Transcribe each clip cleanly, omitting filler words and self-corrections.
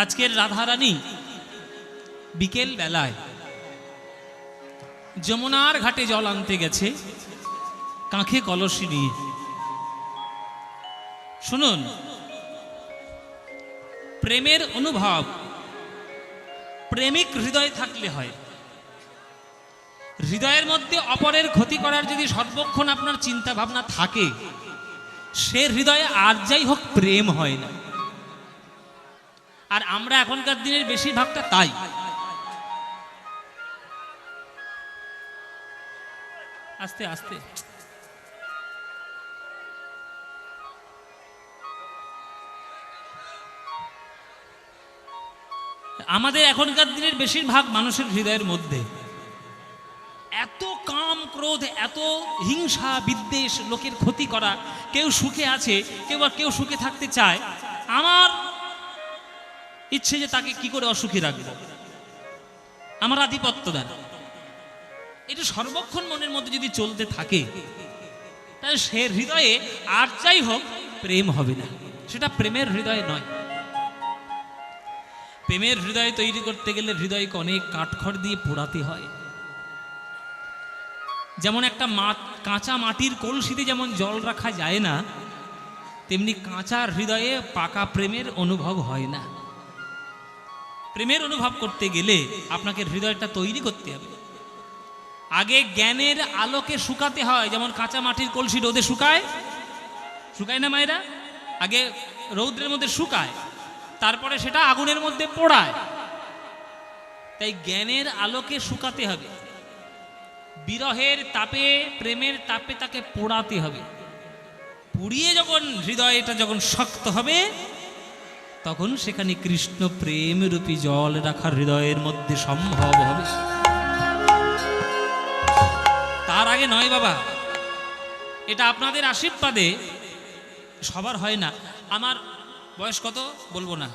আজকের রাধারানী বিকেল বেলায় যমুনার ঘাটে জল আনতে গেছে কাঁখে কলসি নিয়ে। শুনুন, প্রেমের অনুভব প্রেমিক হৃদয় থাকলে হয়। হৃদয়ের মধ্যে অপরের ক্ষতি করার যদি সর্বক্ষণ আপনার চিন্তা ভাবনা থাকে, সে হৃদয়ে আর যাই হোক প্রেম হয় না। আর আমরা এখনকার দিনের বেশিরভাগটা তাই। আস্তে আস্তে আমাদের এখনকার দিনের বেশিরভাগ মানুষের হৃদয়ের মধ্যে এত কাম ক্রোধ, এত হিংসা বিদ্বেষ, লোকের ক্ষতি করা। কেউ সুখে আছে, কেউ সুখে থাকতে চায়। আমার ইচ্ছে যে তাকে কি করে অসুখী রাখবো, আমার আধিপত্য দেন। এটা সর্বক্ষণ মনের মধ্যে যদি চলতে থাকে, তাহলে সে হৃদয়ে আর যাই হোক প্রেম হবে না। সেটা প্রেমের হৃদয় নয়। প্রেমের হৃদয় তৈরি করতে গেলে হৃদয়কে অনেক কাঠখড় দিয়ে পোড়াতে হয়। যেমন একটা কাঁচা মাটির কলসিতে যেমন জল রাখা যায় না, তেমনি কাঁচা হৃদয়ে পাকা প্রেমের অনুভব হয় না। প্রেমের অনুভব করতে গেলে আপনাকে হৃদয়টা তৈরি করতে হবে। আগে জ্ঞানের আলোকে শুকাতে হয়। যেমন কাঁচা মাটির কলসি রোদে শুকায় না মায়েরা? আগে রৌদ্রের মধ্যে শুকায়, তারপরে সেটা আগুনের মধ্যে পোড়ায়। তাই জ্ঞানের আলোকে শুকাতে হবে। বিরহের তাপে, প্রেমের তাপে তাকে পোড়াতে হবে। পুড়িয়ে যখন হৃদয়টা যখন শক্ত হবে, তখন সেখানে কৃষ্ণ প্রেম রূপী জল রাখার হৃদয়ের মধ্যে সম্ভব হবে। তার আগে নয় বাবা। এটা আপনাদের আশীর্বাদে সবার হয় না। আমার বয়স কত বলবো না,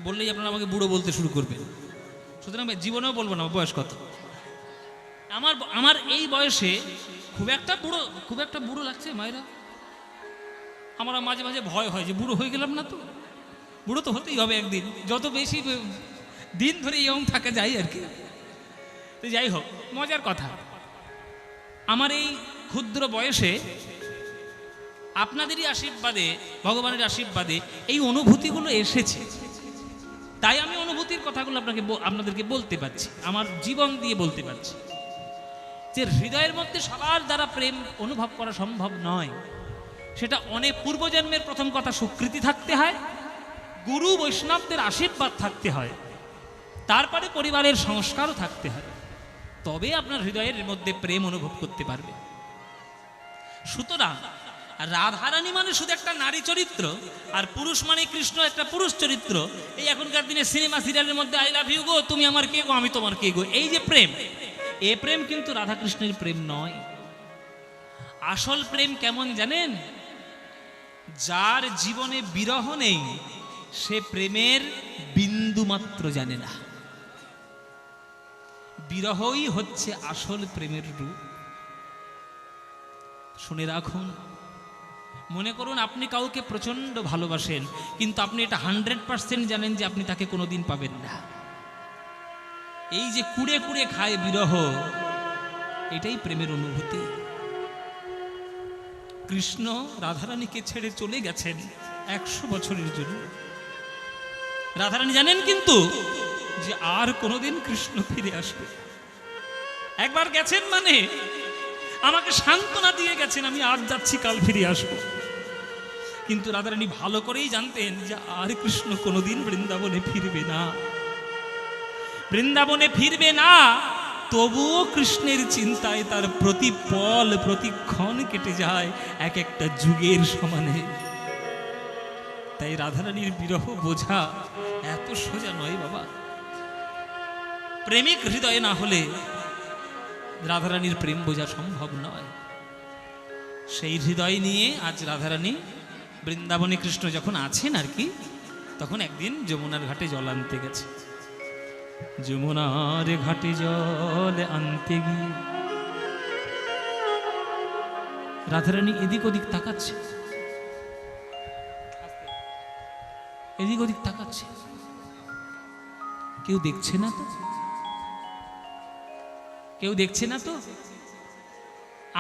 বললেই আপনারা আমাকে বুড়ো বলতে শুরু করবেন। সুতরাং জীবনেও বলবো না বয়স কত। আমার এই বয়সে খুব একটা বুড়ো লাগছে মায়েরা। আমার মাঝে মাঝে ভয় হয় যে বুড়ো হয়ে গেলাম না তো। বুড়ো তো হতেই হবে একদিন, যত বেশি দিন ধরে ইয়ং থাকা যায় আর কি। তো যাই হোক, মজার কথা, আমার এই ক্ষুদ্র বয়সে আপনাদেরই আশীর্বাদে, ভগবানের আশীর্বাদে এই অনুভূতিগুলো এসেছে। তাই আমি অনুভূতির কথাগুলো আপনাদেরকে বলতে পারছি, আমার জীবন দিয়ে বলতে পারছি। যে হৃদয়ের মধ্যে সবার দ্বারা প্রেম অনুভব করা সম্ভব নয়। সেটা অনেক পূর্বজন্মের প্রথম কথা স্বীকৃতি থাকতে হয়, গুরু বৈষ্ণবদের আশীর্বাদ থাকতে হয়, তারপরে পরিবারের সংস্কারও থাকতে হয়। তবে আপনার হৃদয়ের মধ্যে প্রেম অনুভব করতে পারবে। সুতরাং রাধারানী মানে শুধু একটা নারী চরিত্র, আর পুরুষ মানে কৃষ্ণ একটা পুরুষ চরিত্র। এই এখনকার দিনে সিনেমা সিরিয়ালের মধ্যে আই লাভ ইউ গো, তুমি আমার কে গো, আমি তোমার কে গো, এই যে প্রেম, এ প্রেম কিন্তু রাধাকৃষ্ণের প্রেম নয়। আসল প্রেম কেমন জানেন? যার জীবনে বিরহ নেই, সে প্রেমের বিন্দু মাত্র জানে না। বিরহই হচ্ছে আসল প্রেমের রূপ। শুনে রাখুন। মনে করুন আপনি কাউকে প্রচন্ড ভালোবাসেন, কিন্তু আপনি এটা 100% জানেন যে আপনি তাকে কোনোদিন পাবেন না। এই যে কুড়ে কুড়ে খায় বিরহ, এটাই প্রেমের অনুভূতি। কৃষ্ণ রাধারানীকে ছেড়ে চলে গেছেন 100 বছরের জন্য। রাধারানী জানেন কিন্তু যে আর কোনোদিন কৃষ্ণ ফিরে আসবে। একবার গেছেন মানে আমাকে সান্ত্বনা দিয়ে গেছেন, আমি আজ যাচ্ছি, কাল ফিরে আসবো। কিন্তু রাধারানী ভালো করেই জানতেন যে আর কৃষ্ণ কোনোদিন বৃন্দাবনে ফিরবে না। বৃন্দাবনে ফিরবে না, তবুও কৃষ্ণের চিন্তায় তার প্রতি পল প্রতিক্ষণ কেটে যায় এক একটা যুগের সমানে। তাই রাধারানীর বিরহ বোঝা এত সোজা নয় বাবা। প্রেমিক হৃদয় না হলে রাধারানীর প্রেম বোঝা সম্ভব নয়। সেই হৃদয় নিয়ে আজ রাধারানী বৃন্দাবনে কৃষ্ণ যখন আছেন আর কি, তখন একদিন যমুনার ঘাটে জল আনতে গেছে। যমুনার ঘাটে জল আনতে গিয়ে রাধারানী এদিক ওদিক তাকাচ্ছে, এদিক ওদিক তাকাচ্ছে। কেউ দেখছে না তো, কেউ দেখছে না তো।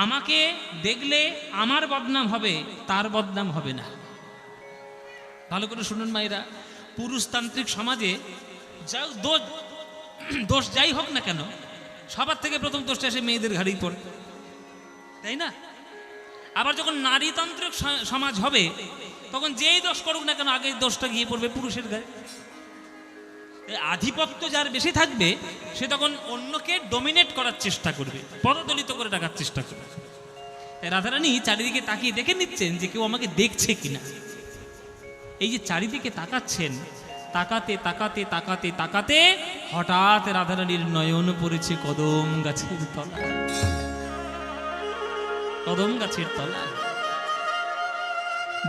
আমাকে দেখলে আমার বদনাম হবে, তার বদনাম হবে না। ভালো করে শুনুন মায়েরা, পুরুষতান্ত্রিক সমাজে যা দোষ যাই হোক না কেন, সবার থেকে প্রথম দোষটা এসে মেয়েদের ঘাড়েই পড়ে, তাই না? আবার যখন নারীতান্ত্রিক সমাজ হবে, তখন যেই দোষ করুক না কেন, আগে দোষটা গিয়ে পড়বে পুরুষের গায়ে। আধিপত্য যার বেশি থাকবে, সে তখন অন্যকে ডমিনেট করার চেষ্টা করবে, পদদলিত করে রাখার চেষ্টা করবে। রাধারানী চারিদিকে তাকিয়ে দেখে নিচ্ছেন যে কেউ আমাকে দেখছে কিনা। এই যে চারিদিকে তাকাচ্ছেন, তাকাতে তাকাতে তাকাতে তাকাতে হঠাৎ রাধারানীর নয়ন পড়েছে কদম গাছের তলায়। কদম গাছের তলায়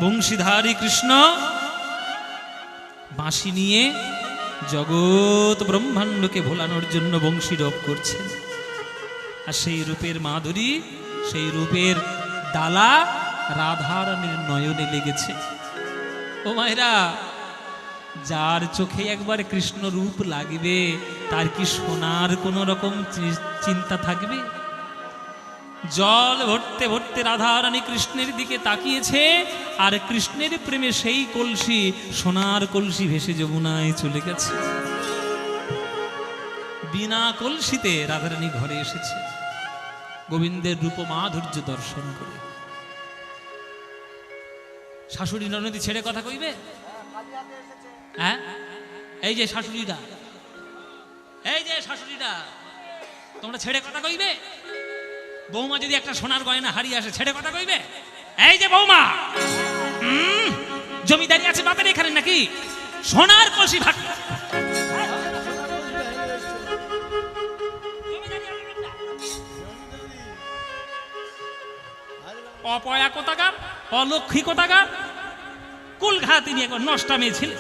বংশীধারী কৃষ্ণ বাঁশি নিয়ে জগৎ ব্রহ্মাণ্ডকে ভোলানোর জন্য বংশী রব করছেন। আর সেই রূপের মাধুরী, সেই রূপের ডালা রাধারানীর নয়নে লেগেছে। ও মায়েরা, যার চোখে একবার কৃষ্ণ রূপ লাগবে, তার কি সোনার কোন রকম চিন্তা থাকবে? জল ভরতে ভরতে রাধারানী কৃষ্ণের দিকে তাকিয়েছে, আর কৃষ্ণের প্রেমে সেই কলসি, সোনার কলসি ভেসে যমুনায় চলে গেছে। বিনা কলসিতে রাধারানী ঘরে এসেছে গোবিন্দের রূপ মাধুর্য দর্শন করে। শাশুড়ি ননদি ছেড়ে কথা কইবে? হ্যাঁ, এই যে শাশুড়িটা, এই যে শাশুড়িটা, তোমরা ছেড়ে কথা কইবে? বৌমা যদি একটা সোনার গয়না হারিয়ে আসে, ছেড়ে কথা কইবে? এই যে বৌমা, জমিদারি আছে বাপের এখানে নাকি? সোনার কলসি ভাগ অপয়া কোথাকার, অলক্ষী কোথাকার, কুলঘাতি নিয়ে একবার নষ্টা মেয়ে ছিল।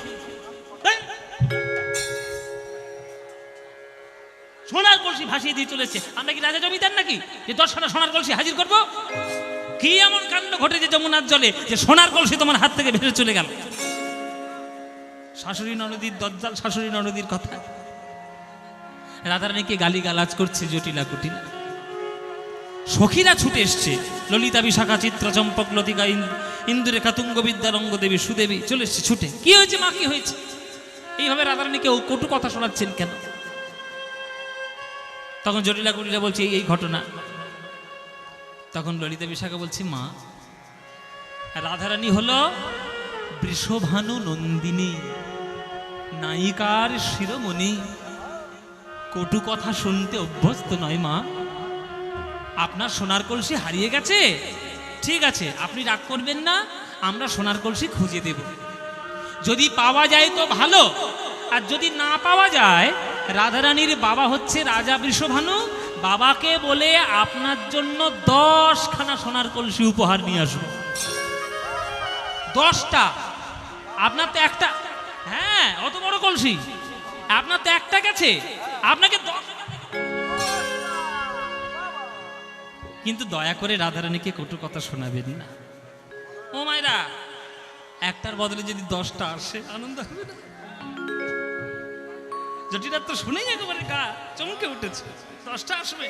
সোনার কলসি ভাসিয়ে দিয়ে চলেছে। আমরা কি রাজা জমিদার নাকি যে 10টা সোনার কলসি হাজির করব? কি এমন কাণ্ড ঘটেছে যমুনার জলে যে সোনার কলসি তোমার হাত থেকে ভেসে চলে গেল? শাশুড়ি ননদীর দজ্জাল শাশুড়ি ননদীর কথা রাধারানীকে গালিগালাজ করছে জটিলা কুটিলা। সখীরা ছুটে এসছে, ললিতা বিশাখা চিত্র চম্পক লতিকা ইন্দুরেখা তুঙ্গবিদ্যা রঙ্গদেবী সুদেবী চলে এসছে ছুটে। কি হয়েছে মা, কি হয়েছে? এইভাবে রাধারানীকে কটু কথা শোনাচ্ছেন কেন? তখন জটিলা কুটিলা বলছে এই ঘটনা। তখন ললিতা বিশাখা বলছে, মা, রাধারানী হলো বৃষভানু নন্দিনী, নায়িকার শিরোমণি, কটু কথা শুনতে অভ্যস্ত নয় মা। আপনার সোনার কলসি হারিয়ে গেছে, ঠিক আছে, আপনি রাগ করবেন না, আমরা সোনার কলসি খুঁজে দেব। যদি পাওয়া যায় তো ভালো, আর যদি না পাওয়া যায়, রাধারানীর বাবা হচ্ছে রাজা বৃষভানু, বাবাকে বলে আপনার জন্য 10খানা সোনার কলসি উপহার নিয়ে আসবো। 10টা? আপনার তো একটা। হ্যাঁ, অত বড় কলসি, আপনার তো একটা গেছে, আপনাকে 10। কিন্তু দয়া করে রাধারানীকে কটু কথা শোনাবেন না। ও মায়েরা, একটার বদলে যদি 10টা আসে, আনন্দ হবে না? জটিলা তো শুনেই একেবারে গা চমকে উঠেছে। 10টা আসবে,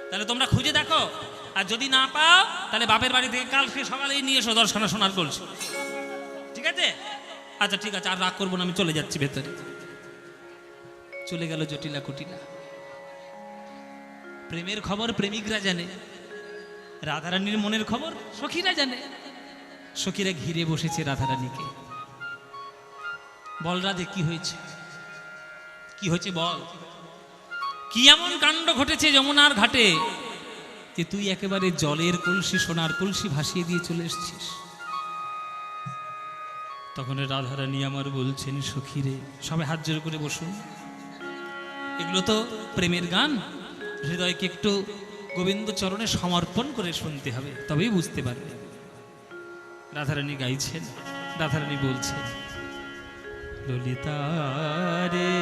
তাহলে তোমরা খুঁজে দেখো, আর যদি না পাও তাহলে বাপের বাড়ি থেকে কালকে সকালেই নিয়ে এসো 10খানা সোনার কলসি, ঠিক আছে? আচ্ছা ঠিক আছে, আর রাগ করবো না, আমি চলে যাচ্ছি ভেতরে। চলে গেল জটিলা কুটিলা। প্রেমের খবর প্রেমিকরা জানে, রাধারানীর মনের খবর সখীরা জানে। সখীরা ঘিরে বসেছে রাধারানীকে। বল রাধে, কি হয়েছে? কি হয়েছে বল? কি এমন কাণ্ড ঘটেছে যমুনার ঘাটে যে তুই একেবারে জলের কলসি, সোনার কলসি ভাসিয়ে দিয়ে চলে এসেছিস? তখন রাধারানী আমার বলছেন, সখীরে, সবাই হাত জোর করে বসুন। এগুলো তো প্রেমের গান, হৃদয়কে একটু গোবিন্দ চরণে সমর্পণ করে শুনতে হবে, তবেই বুঝতে পারবে। রাধারানী গাইছেন, রাধারানী বলছেন, ললিতা রে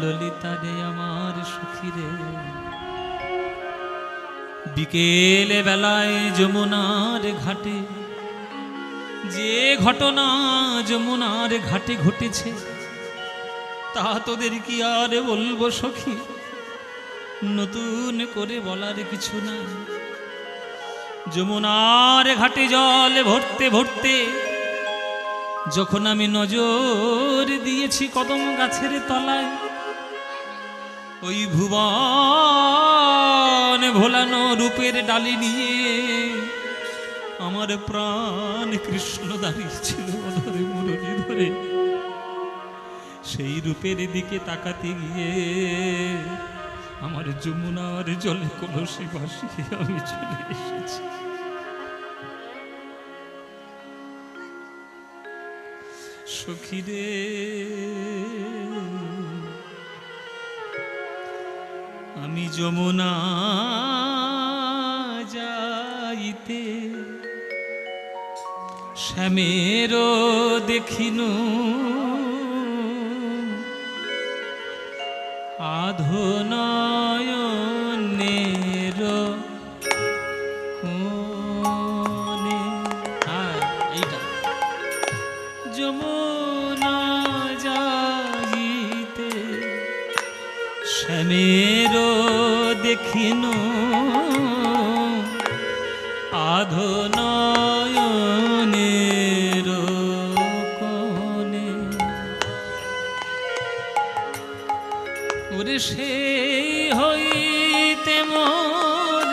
ললিতা রে আমার সখী রে, বিকেল বেলায় যমুনার ঘাটে যে ঘটনা যমুনার ঘাটে ঘটেছে তা তোদের কি আর বলবো সখী, নতুন করে বলার কিছু নাই। যমুনার ঘাটে জল ভরতে ভরতে যখন আমি নজর দিয়েছি কদম গাছের তলায়, ওই ভুবন ভোলানো রূপের ডালি নিয়ে আমার প্রাণ কৃষ্ণ দাঁড়িয়েছিল ধরে মুরলি ধরে। সেই রূপের দিকে তাকাতে গিয়ে আমার যমুনার জলে কলসি ভাসিয়ে আমি চলে এসেছি। সখী রে আমি যমুনা যাইতে শ্যামের দেখিনু আধনয়নের কোণে। এইটা যমুনা যাইতে শ্যামের দেখিনু আধনয়নের কোণে। ওরে সেই হইতে মোর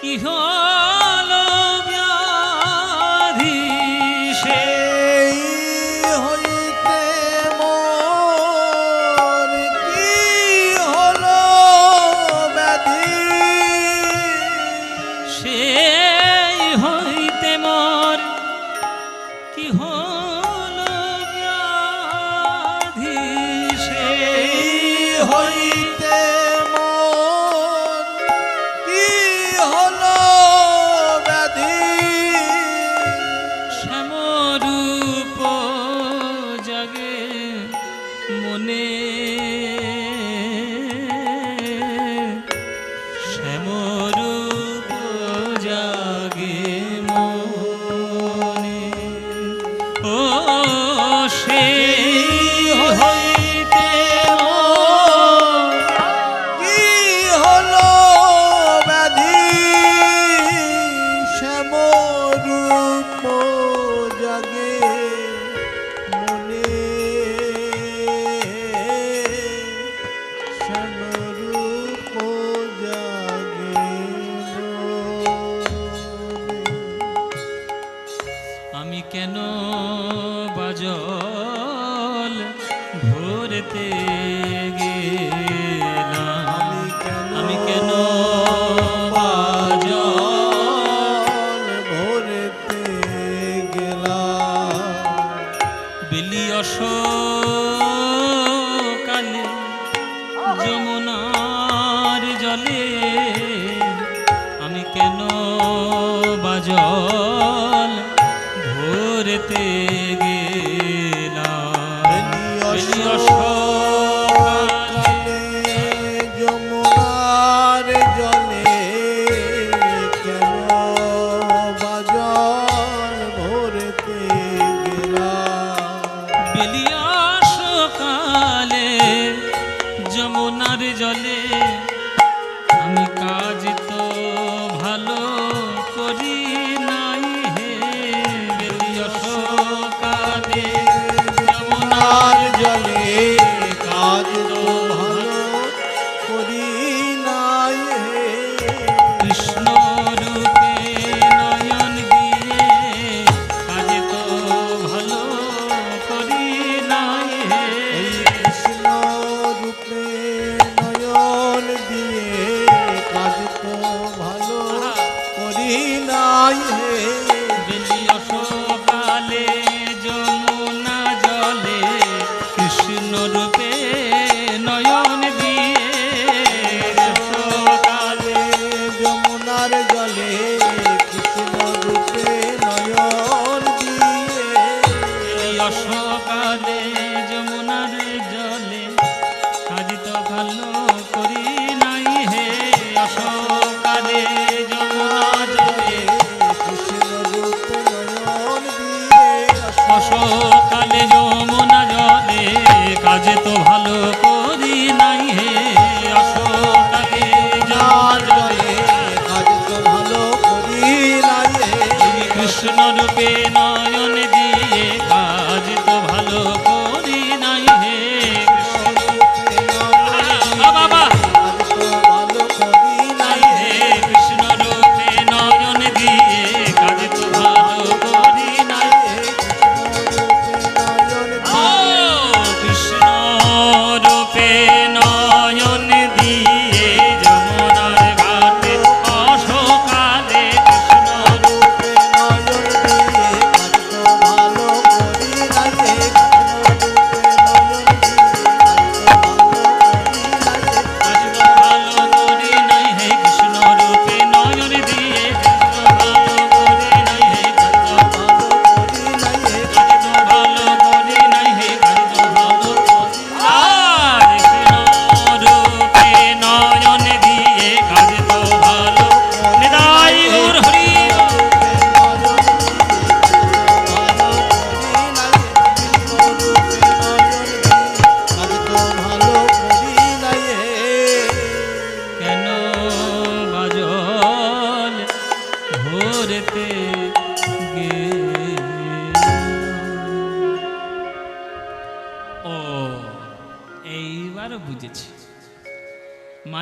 কি হলো ব্যাধি, সেই হইতে মোর কি হলো ব্যাধি, সেই হইতে মোর কি হলো ব্যাধি, হইতে মোর কি হলো ব্যাধি, শ্যামরূপ জাগে মনে, শ্যামরূপ জাগে মনে। ও সেই হইতে কি হলো ব্যাধি, শ্যামরূপ জাগে মনে, শ্যামরূপ জাগে মনে। আমি কেন বাজল ভরতে গেলাম, আমি কেন বাজল ভরতে গেলাম, বেলি অসকালে যমুনার জলে, আমি কেন বাজল ভরতে গেলাম। বেলি অসকালে যমুনার জলে কেন বাজল ভরতে গেলাম, বেলি অসকালে যমুনার জলে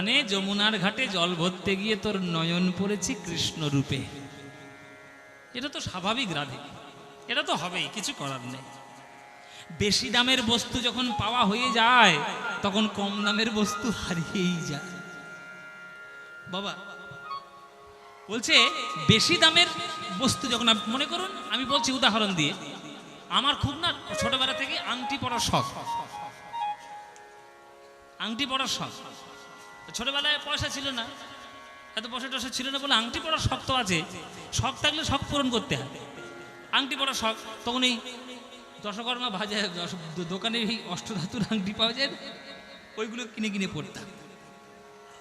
মানে যমুনার ঘাটে জল ভরতে গিয়ে তোর নয়ন পড়েছে কৃষ্ণ রূপে। এটা তো স্বাভাবিক রাধে, এটা তো হবেই, কিছু করার নেই। বেশি দামের বস্তু যখন পাওয়া হয়ে যায় তখন কম দামের বস্তু হারিয়েই যায়। বাবা বলছে বেশি দামের বস্তু যখন মনে করুন, আমি বলছি উদাহরণ দিয়ে, আমার খুব না ছোটবেলা থেকে আংটি পরার শখ, আংটি পরার শখ। ছোটবেলায় পয়সা ছিল না, এত পয়সা টয়সা ছিল না বলে আংটি পরার শখ তো আছে। শখ থাকলে শখ পূরণ করতে হয়। আংটি পরার শখ, তখন এই দশকর্মা বাজার দোকানে এই অষ্টধাতুর আংটি পাওয়া যায়, ওইগুলো কিনে কিনে পড়তাম।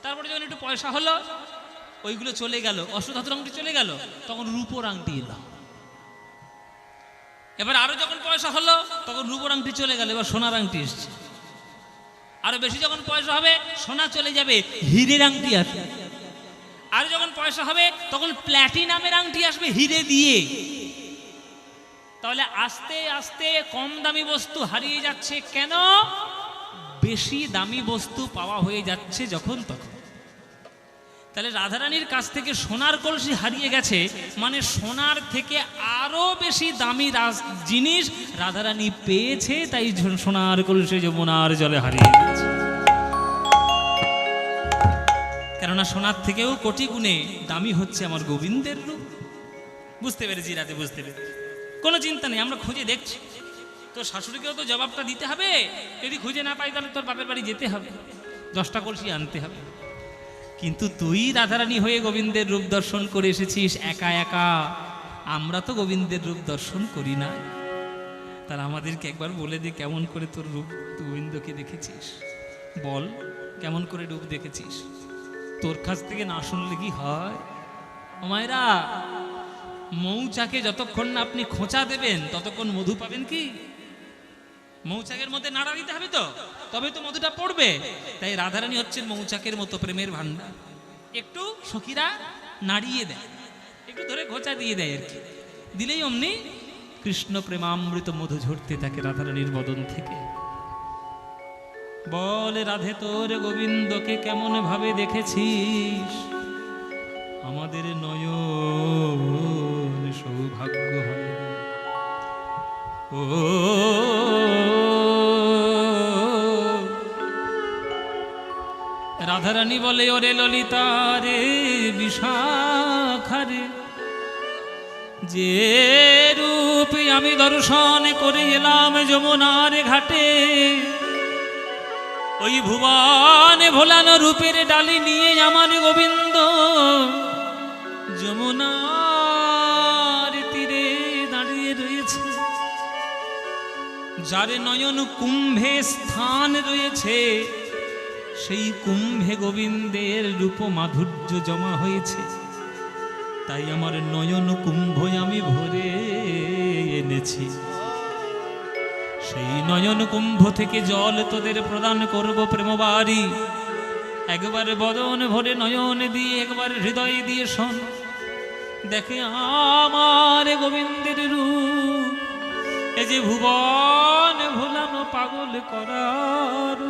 তারপরে যখন একটু পয়সা হলো, ওইগুলো চলে গেল, অষ্টধাতুর আংটি চলে গেল, তখন রূপোর আংটি এলো। এবার আরো যখন পয়সা হলো তখন রূপোর আংটি চলে গেল, এবার সোনার আংটি এসছে। আরো বেশি যখন পয়সা হবে সোনা চলে যাবে, হীরের আংটি আসবে। আর যখন পয়সা হবে তখন প্ল্যাটিনামের আংটি আসবে হিরে দিয়ে। তাহলে আস্তে আস্তে কম দামি বস্তু হারিয়ে যাচ্ছে কেন? বেশি দামি বস্তু পাওয়া হয়ে যাচ্ছে যখন তখন। তাহলে রাধারানীর কাছ থেকে সোনার কলসি হারিয়ে গেছে, মানে সোনার থেকে আরো বেশি দামি জিনিস রাধারানী পেয়েছে, তাই সোনার কলসি যমুনার জলে হারিয়ে গেছে। কেননা সোনার থেকেও কোটি গুণে দামি হচ্ছে আমার গোবিন্দের রূপ। বুঝতে পেরেছি রাতে, বুঝতে পেরেছি, কোনো চিন্তা নেই, আমরা খুঁজে দেখছি। তোর শাশুড়িকেও তো জবাবটা দিতে হবে, যদি খুঁজে না পাই তাহলে তোর বাপের বাড়ি যেতে হবে, 10টা কলসি আনতে হবে। কিন্তু তুই রাধারানী হয়ে গোবিন্দের রূপ দর্শন করে এসেছিস একা একা, আমরা তো গোবিন্দের রূপ দর্শন করি না। তাহলে আমাদেরকে একবার বলে দে, কেমন করে তোর রূপ গোবিন্দকে দেখেছিস? বল, কেমন করে রূপ দেখেছিস? তোর কাছ থেকে না শুনলে কি হয়? ও মায়েরা, মৌচাকে যতক্ষণ না আপনি খোঁচা দেবেন ততক্ষণ মধু পাবেন কি? মৌচাকের মধ্যে নাড়া দিতে হবে তো, তবে তো মধুটা পড়বে। তাই রাধারানী হচ্ছেন মৌচাকের মতো প্রেমের ভান্ডার। একটু সখীরা নাড়িয়ে দেয়, একটু ধরে খোঁচা দিয়ে দেয় আর কি, দিলেই অমনি কৃষ্ণ প্রেমামৃত মধু ঝরতে থাকে রাধারানীর বদন থেকে। বলে রাধে তোর গোবিন্দকে কেমন ভাবে দেখেছিস? আমাদের নয়ন সৌভাগ্য হয়। ও রাধারানী বলে, ওরে ললিতা রে বিশাখারে, যে রূপে আমি দর্শন করে এলাম যমুনার ঘাটে, ওই ভুবনে ভোলানো রূপের ডালি নিয়ে আমার গোবিন্দ যমুনার তীরে দাঁড়িয়ে রয়েছে। যার নয়ন কুম্ভে স্থান রয়েছে, সেই কুম্ভে গোবিন্দের রূপ মাধুর্য জমা হয়েছে। তাই আমার নয়ন কুম্ভ আমি ভরে এনেছি। সেই নয়ন কুম্ভ থেকে জল তোদের প্রদান করব প্রেমবাড়ি। একবার বদন ভরে নয়ন দিয়ে, একবার হৃদয় দিয়ে শোন, দেখে আমার গোবিন্দের রূপ, এই যে ভুবন ভোলানো পাগল করার।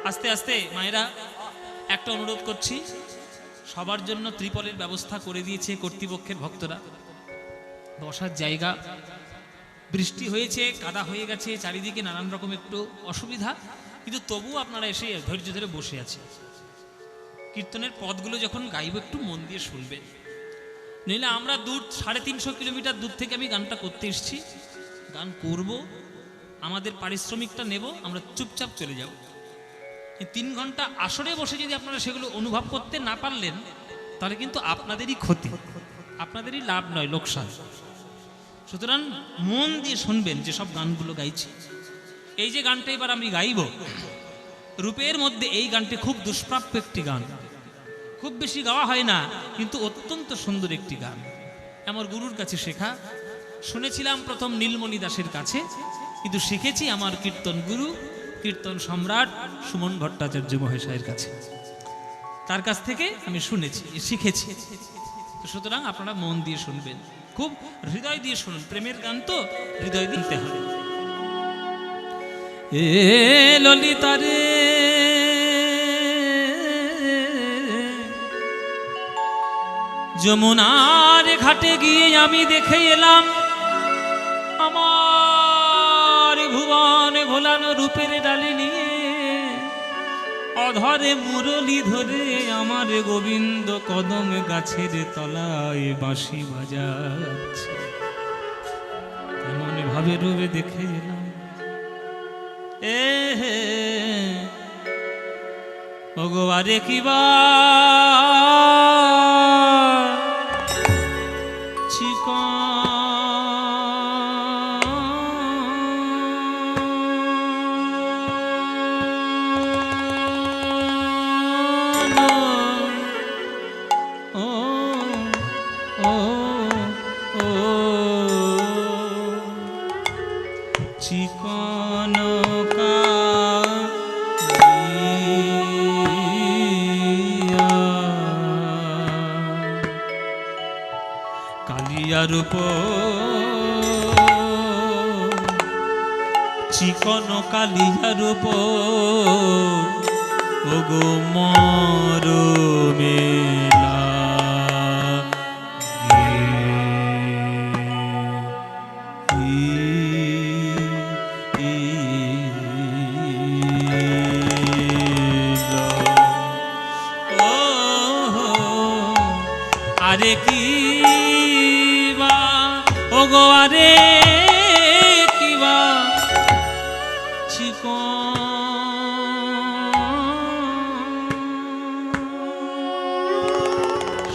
আস্তে আস্তে মায়েরা একটা অনুরোধ করছি, সবার জন্য ত্রিপলের ব্যবস্থা করে দিয়েছে কর্তৃপক্ষের ভক্তরা। বসার জায়গা, বৃষ্টি হয়েছে, কাদা হয়ে গেছে, চারিদিকে নানান রকম একটু অসুবিধা, কিন্তু তবুও আপনারা এসে ধৈর্য ধরে বসে আছে। কীর্তনের পদগুলো যখন গাইব একটু মন দিয়ে শুনবেন, নইলে আমরা 350 কিলোমিটার দূর থেকে আমি গানটা করতে এসেছি, গান করব, আমাদের পারিশ্রমিকটা নেব, আমরা চুপচাপ চলে যাব। 3 ঘন্টা আসরে বসে যদি আপনারা সেগুলো অনুভব করতে না পারলেন, তাহলে কিন্তু আপনাদেরই ক্ষতি, আপনাদেরই লাভ নয়, লোকসান। সুতরাং মন দিয়ে শুনবেন যে সব গানগুলো গাইছি। এই যে গানটা এবার আমি গাইব, রূপের মধ্যে এই গানটি খুব দুষ্প্রাপ্য একটি গান, খুব বেশি গাওয়া হয় না, কিন্তু অত্যন্ত সুন্দর একটি গান। আমার গুরুর কাছে শেখা, শুনেছিলাম প্রথম নীলমণি দাসের কাছে, কিন্তু শিখেছি আমার কীর্তন গুরু, কীর্তন সম্রাট সুমন ভট্টাচার্য মহাশয়ের কাছে। তার কাছ থেকে আমি শুনেছি, শিখেছি। সুতরাং আপনারা মন দিয়ে শুনবেন, খুব হৃদয় দিয়ে শুনুন, প্রেমের গান তো হৃদয় দিতে হবে। এ ললিতারে যমুনার ঘাটে গিয়ে আমি দেখে এলাম আমার ভুবন ভোলানো রূপের ডালি নিয়ে অধরে মুরলি ধরে আমার গোবিন্দ কদম গাছের তলায় বাঁশি বাজাচ্ছে। এমন ভাবে রূপে দেখে এলাম এ ভগবারে কিবা চিকন কালিয়ার উপর চিকন কালিয়ার উপর ওগো মর মেলা আরে কি বা ওগো আরে কি বা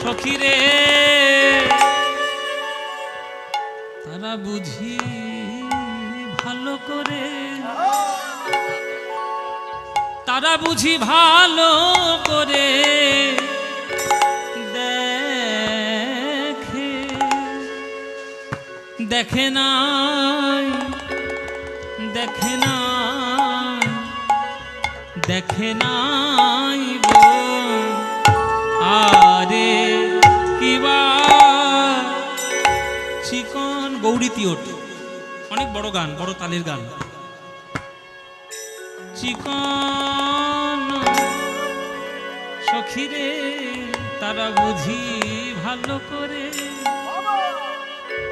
সখীরে তারা বুঝি ভালো করে তারা বুঝি ভালো করে দেখে নাই দেখে নাই দেখে নাই গো আরে কিবা চিকন গৌরী তিওট অনেক বড় গান, বড় তালের গান। চিকন সখীরে তারা বুঝি ভালো করে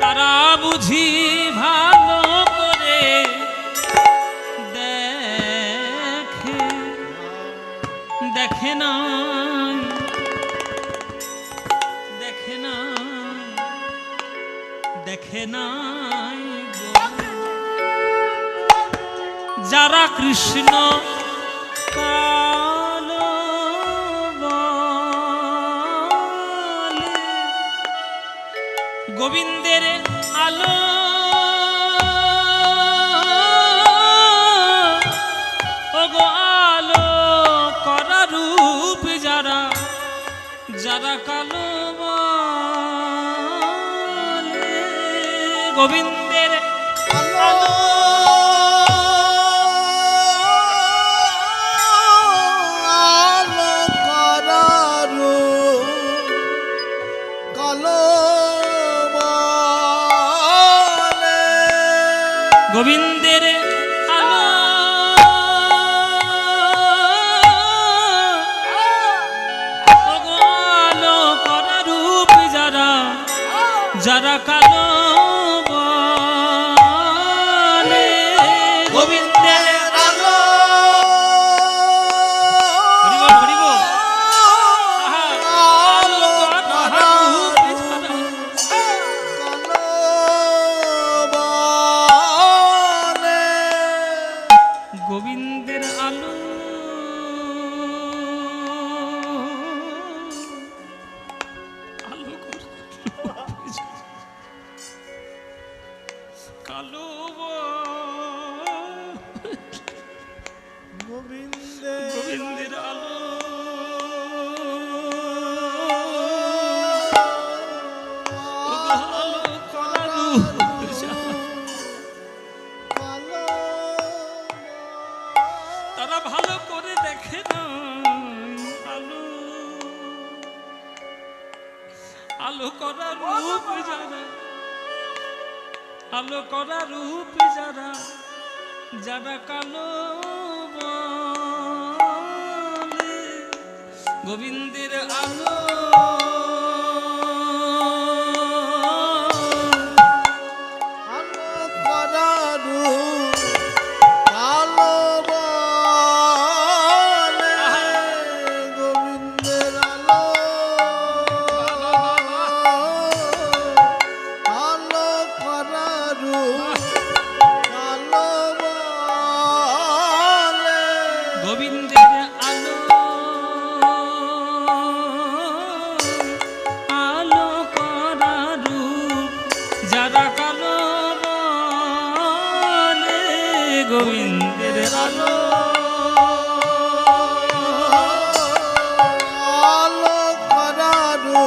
তারা বুঝি ভালো করে দেখে দেখে নাই দেখে নাই দেখে নাই যারা কৃষ্ণ কালো বলে গোবিন্দের আলো ওগো আলো করা রূপ যারা যারা কালো বলে গোবিন্দের আলো গোবিন্দের আলো আলো করা রূপ যারা যারা কালো বলে গোবিন্দের আলো হরিব আলো করা রূপ গোবিন্দের আলো আলো কালো গোবিন্দের আলো আলো করা রূপ তারা ভালো করে দেখে না আলো আলো করা রূপ যারা আলো করা রূপ যারা যারা কালো বলে গোবিন্দের আলো আলো করারু কালো বলে গোবিন্দের আলো আলো করারু কালো বলে গোবিন্দের আলো আলো করা রূপ যারা কালো বলে গোবিন্দের আলো আলো করারু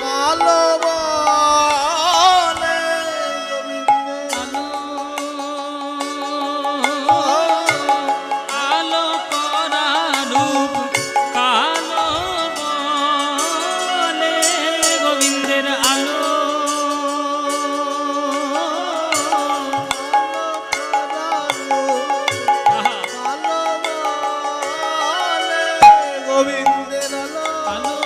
কালো বলে গোবিন্দের আলো আলো করা রূপ কালো বলে গোবিন্দের আলো আহা, আলো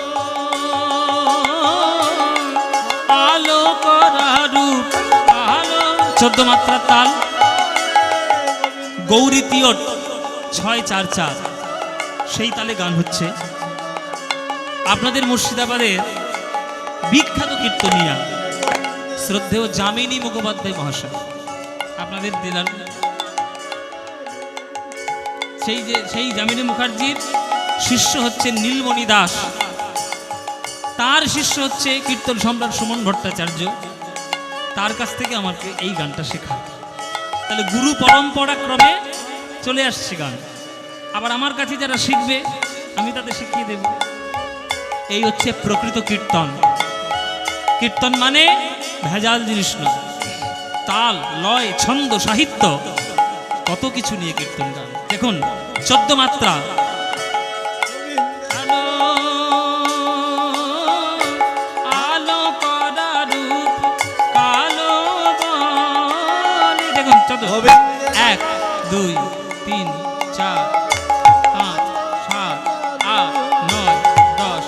আলো করা রূপ আলো 14 মাত্রার তাল গৌরী তিয়ট 6-4-4 সেই তালে গান হচ্ছে। আপনাদের মুর্শিদাবাদের বিখ্যাত কীর্তনিয়া শ্রদ্ধেয় যামিনী মুখোপাধ্যায় মহাশয় আপনাদের দিলেন সেই যামিনী মুখার্জির শিষ্য হচ্ছে নীলমণি দাস, তার শিষ্য হচ্ছে কীর্তন সম্রাট সুমন ভট্টাচার্য, তার কাছ থেকে আমাকে এই গানটা শেখা। তাহলে গুরু পরম্পরা ক্রমে চলে আসছে গান, আবার আমার কাছে যারা শিখবে আমি তাদের শিখিয়ে দেব। এই হচ্ছে প্রকৃত কীর্তন। কীর্তন মানে ভেজাল জিনিস নয়, তাল লয় ছন্দ সাহিত্য কত কিছু নিয়ে কীর্তন গান। দেখুন 14 মাত্রা আলো আলো করা রূপ কালো বলে দেখুন 14 1 2 3 4 5 7 8 9 10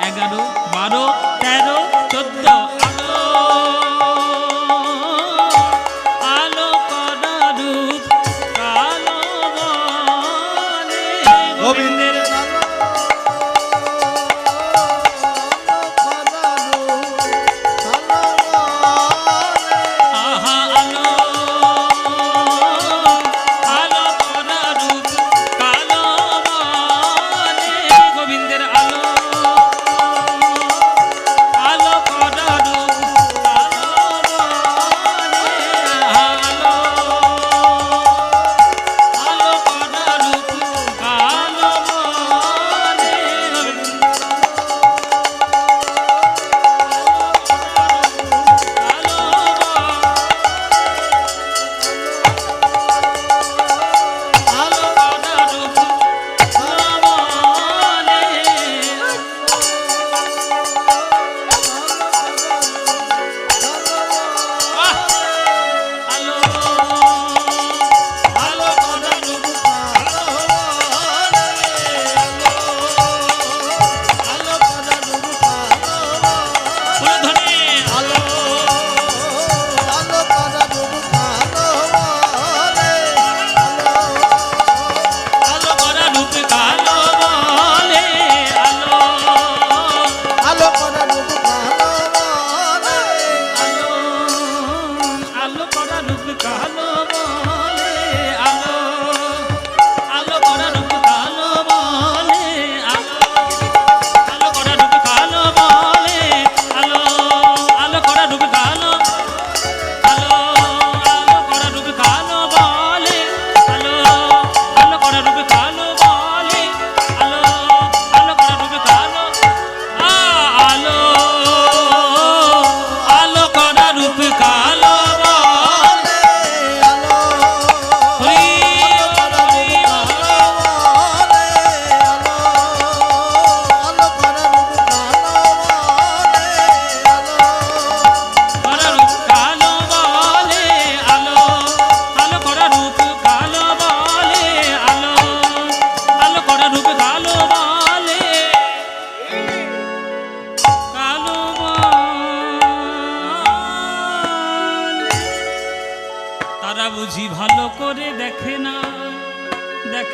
11 12 13 14 আলো আলো করা রূপ কালো বলে গোবিন্দের আহা আলো আলো করা রূপ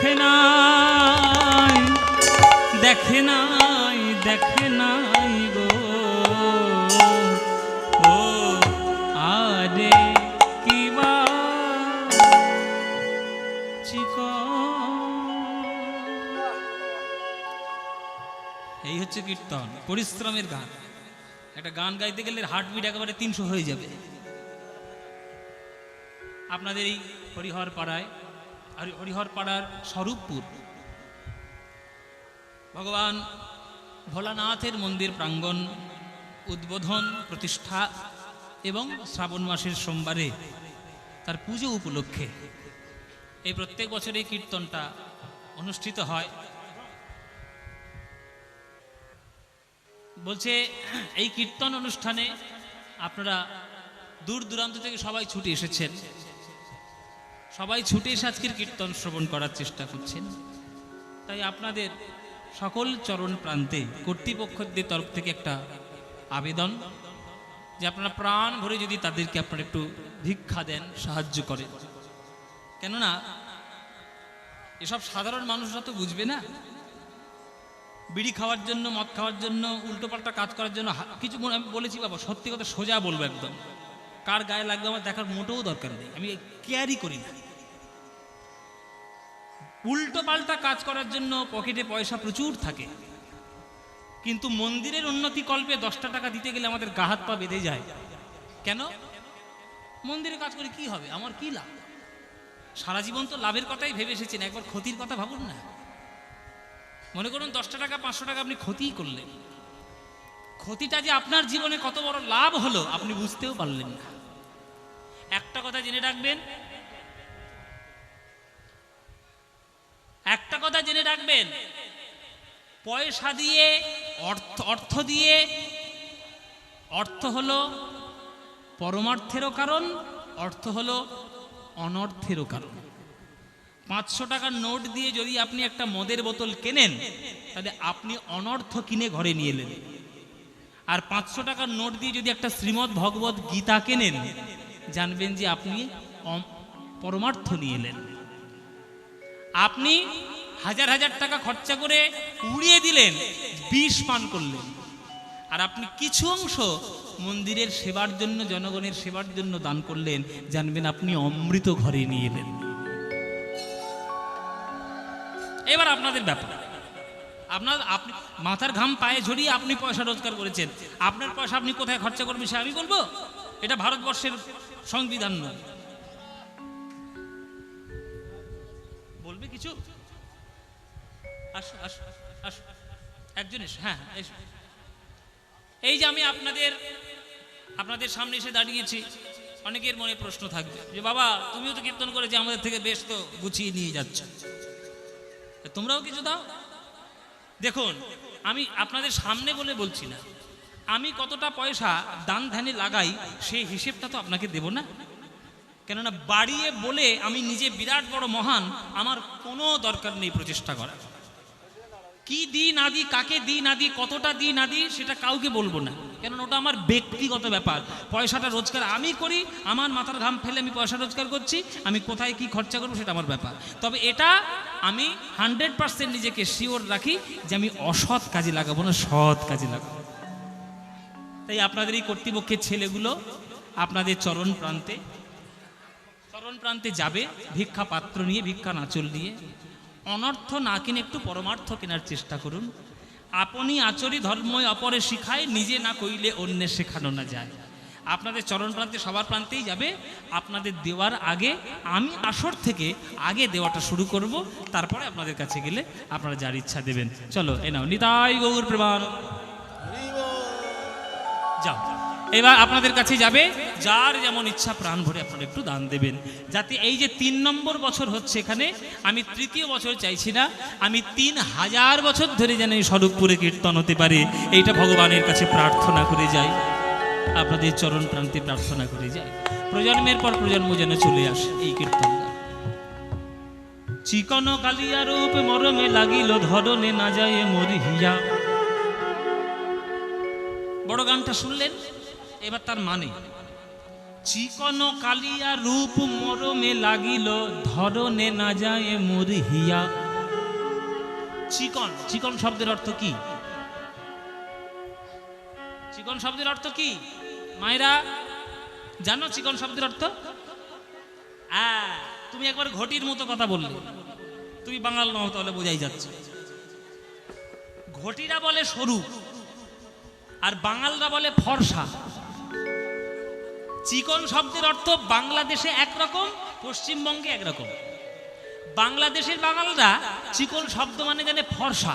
দেখে নাই, দেখে নাই, দেখে নাই গো ও আরে কিবা এই হচ্ছে কীর্তন, পরিশ্রমের গান। একটা গান গাইতে গেলে হার্টবিট একেবারে 300 হয়ে যাবে। আপনাদের এই হরিহর পাড়ার স্বরূপপুর ভগবান ভোলানাথের মন্দির প্রাঙ্গণ উদ্বোধন, প্রতিষ্ঠা এবং শ্রাবণ মাসের সোমবারে তার পুজো উপলক্ষে এই প্রত্যেক বছর এই কীর্তনটা অনুষ্ঠিত হয়। বলছে এই কীর্তন অনুষ্ঠানে আপনারা দূর দূরান্ত থেকে সবাই ছুটে এসেছেন, সবাই ছুটে এসে আজকের কীর্তন শ্রবণ করার চেষ্টা করছেন। তাই আপনাদের সকল চরণ প্রান্তে কর্তৃপক্ষদের তরফ থেকে একটা আবেদন যে আপনারা প্রাণ ভরে যদি তাদেরকে আপনারা একটু ভিক্ষা দেন, সাহায্য করেন। কেননা এসব সাধারণ মানুষরা তো বুঝবে না। বিড়ি খাওয়ার জন্য, মদ খাওয়ার জন্য, উল্টোপাল্টা কাজ করার জন্য কিছু আমি বলেছি বাবা, সত্যি কথা সোজা বলবো একদম, কার গায়ে লাগবে আমার দেখার মোটেও দরকার নেই, আমি কেয়ারই করি না। উল্টোপাল্টা কাজ করার জন্য পকেটে পয়সা প্রচুর থাকে, কিন্তু মন্দিরের উন্নতি কল্পে 10টা টাকা দিতে গেলে আমাদের গা হাত পা বেঁধে যায়। কেন? মন্দিরে কাজ করে কি হবে, আমার কি লাভ? সারা জীবন তো লাভের কথাই ভেবে এসেছেন, একবার ক্ষতির কথা ভাবুন না। মনে করুন 10টা টাকা 500 টাকা আপনি ক্ষতিই করলেন, ক্ষতিটা যে আপনার জীবনে কত বড় লাভ হলো আপনি বুঝতেও পারলেন না। একটা কথা জেনে রাখবেন, একটা কথা জেনে রাখবেন, পয়সা দিয়ে, অর্থ দিয়ে, অর্থ হলো পরমার্থেরও কারণ, অর্থ হলো অনর্থেরও কারণ। 500 টাকার নোট দিয়ে যদি আপনি একটা মদের বোতল কেনেন তাহলে আপনি অনর্থ কিনে ঘরে নিয়ে এলেন, আর 500 টাকার নোট দিয়ে যদি একটা শ্রীমদ্ ভগবত গীতা কেনেন জানবেন যে আপনি পরমার্থ নিয়ে এলেন। আপনি হাজার হাজার টাকা খরচা করে উড়িয়ে দিলেন, বিষ পান করলেন, আর আপনি কিছু অংশ মন্দিরের সেবার জন্য, জনগণের সেবার জন্য দান করলেন, জানবেন আপনি অমৃত ঘরে নিয়ে এলেন। এবার আপনাদের ব্যাপার, আপনি মাথার ঘাম পায়ে ঝরিয়ে আপনি পয়সা রোজগার করেছেন, আপনার পয়সা আপনি কোথায় খরচা করবেন সে আমি বলবো? এটা ভারতবর্ষের সংবিধান নয়। বলবে কিছু? আসো আসো আসো, একজন এসো। হ্যাঁ এসো। এই যে আমি আপনাদের সামনে এসে দাঁড়িয়েছি, অনেকের মনে প্রশ্ন থাকবে যে বাবা তুমিও তো কীর্তন করেছি, আমাদের থেকে বেশ তো গুছিয়ে নিয়ে যাচ্ছ, তোমরাও কিছু দাও। দেখুন, আমি আপনাদের সামনে বলে বলছি না, আমি কতটা পয়সা দান ধ্যানে লাগাই সেই হিসেবটা তো আপনাকে দেব না। কেননা বাড়িয়ে বলে আমি নিজে বিরাট বড় মহান, আমার কোনো দরকার নেই প্রচেষ্টা করার। কি দিই না দিই, কাকে দিই না দিই, কতটা দিই না দিই সেটা কাউকে বলবো না, কেননা ওটা আমার ব্যক্তিগত ব্যাপার। পয়সাটা রোজগার আমি করি, আমার মাথার ঘাম ফেলে আমি পয়সা রোজগার করছি, আমি কোথায় কি খরচা করবো সেটা আমার ব্যাপার। তবে এটা আমি 100% নিজেকে শিওর রাখি যে আমি অসৎ কাজে লাগাবো না, সৎ কাজে লাগাবো। তাই আপনাদের এই কর্তৃপক্ষের ছেলেগুলো আপনাদের চরণ প্রান্তে যাবে ভিক্ষা পাত্র নিয়ে, ভিক্ষা নাচল নিয়ে। অনর্থ না কিনে একটু পরমার্থ কেনার চেষ্টা করুন। আপনি আচরি ধর্মই অপরে শিখায়, নিজে না কইলে অন্যের শেখানো না যায়। আপনাদের চরণ প্রান্তে সবার প্রান্তেই যাবে। আপনাদের দেওয়ার আগে আমি আসর থেকে আগে দেওয়াটা শুরু করব, তারপরে আপনাদের কাছে গেলে আপনারা যার ইচ্ছা দেবেন। চলো এ নাও, নিতাই গৌর প্রেমানন্দ। যাও, এবার আপনাদের কাছে যাবে, যার যেমন ইচ্ছা প্রাণ ভরে আপনারা একটু দান দেবেন, যাতে এই যে 3 নম্বর বছর হচ্ছে এখানে, আমি 3য় বছর চাইছি না, আমি 3000 বছর ধরে যেন এই স্বরূপপুরে কীর্তন হতে পারে, এইটা ভগবানের কাছে প্রার্থনা করে যাই, আপনাদের চরণ প্রান্তে প্রার্থনা করে যাই। প্রজন্মের পর প্রজন্ম যেন চলে আসে এই কীর্তন। চিকন কালিয়া রূপ মরমে লাগিল ধরনে না যায় মরিহিয়া। বড় গানটা শুনলেন, এবার তার মানে চিকন কালিয়া রূপ মরমে লাগিল, ধরনে না যায় মোর হিয়া। চিকন, চিকন শব্দের অর্থ কি? চিকন শব্দের অর্থ কি মায়েরা জানো? চিকন শব্দের অর্থ তুমি একবার ঘটির মতো কথা বললে, তুমি বাঙাল নও, তাহলে বোঝাই যাচ্ছে। ঘটিরা বলে সরু আর বাঙালরা বলে ফর্সা। চিকন শব্দের অর্থ বাংলাদেশে একরকম, পশ্চিমবঙ্গে একরকম। বাংলাদেশের বাঙালরা চিকন শব্দ মানে জানে ফর্সা,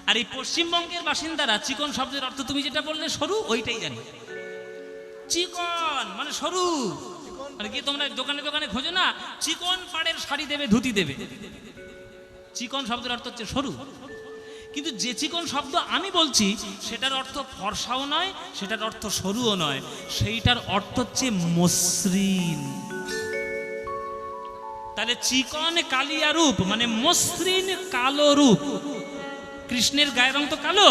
আর এই পশ্চিমবঙ্গের বাসিন্দারা চিকন শব্দের অর্থ তুমি যেটা বললে সরু, ওইটাই জানে। চিকন মানে সরু, মানে কি তোমরা দোকানে দোকানে খোঁজো না চিকন পাড়ের শাড়ি দেবে, ধুতি দেবে, চিকন শব্দের অর্থ হচ্ছে সরু। কিন্তু যে চিকন শব্দ আমি বলছি সেটার অর্থ ফর্সাও নয়, সেটার অর্থ সরুও নয়, সেইটার অর্থ হচ্ছে মসৃণ। তাহলে চিকন কালিয়া রূপ মানে মসৃণ কালো রূপ। কৃষ্ণের গায়ের রং তো কালো,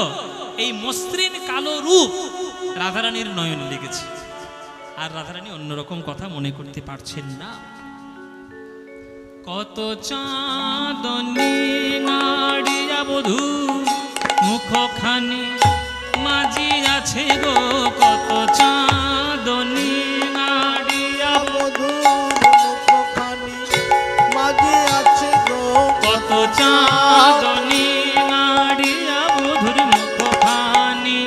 এই মসৃণ কালো রূপ রাধারানীর নয়নে লেগেছে। আর রাধারানী অন্যরকম কথা মনে করতে পারছেন না। কত চাঁদনী নাড়িয়া বধূ মুখখানি মাঝি আছে গো, কত চাঁদনী নাড়িয়া মধুর মুখখানি মাঝে আছে গো, কত চাঁদনী নাড়িয়া বধূর মুখখানি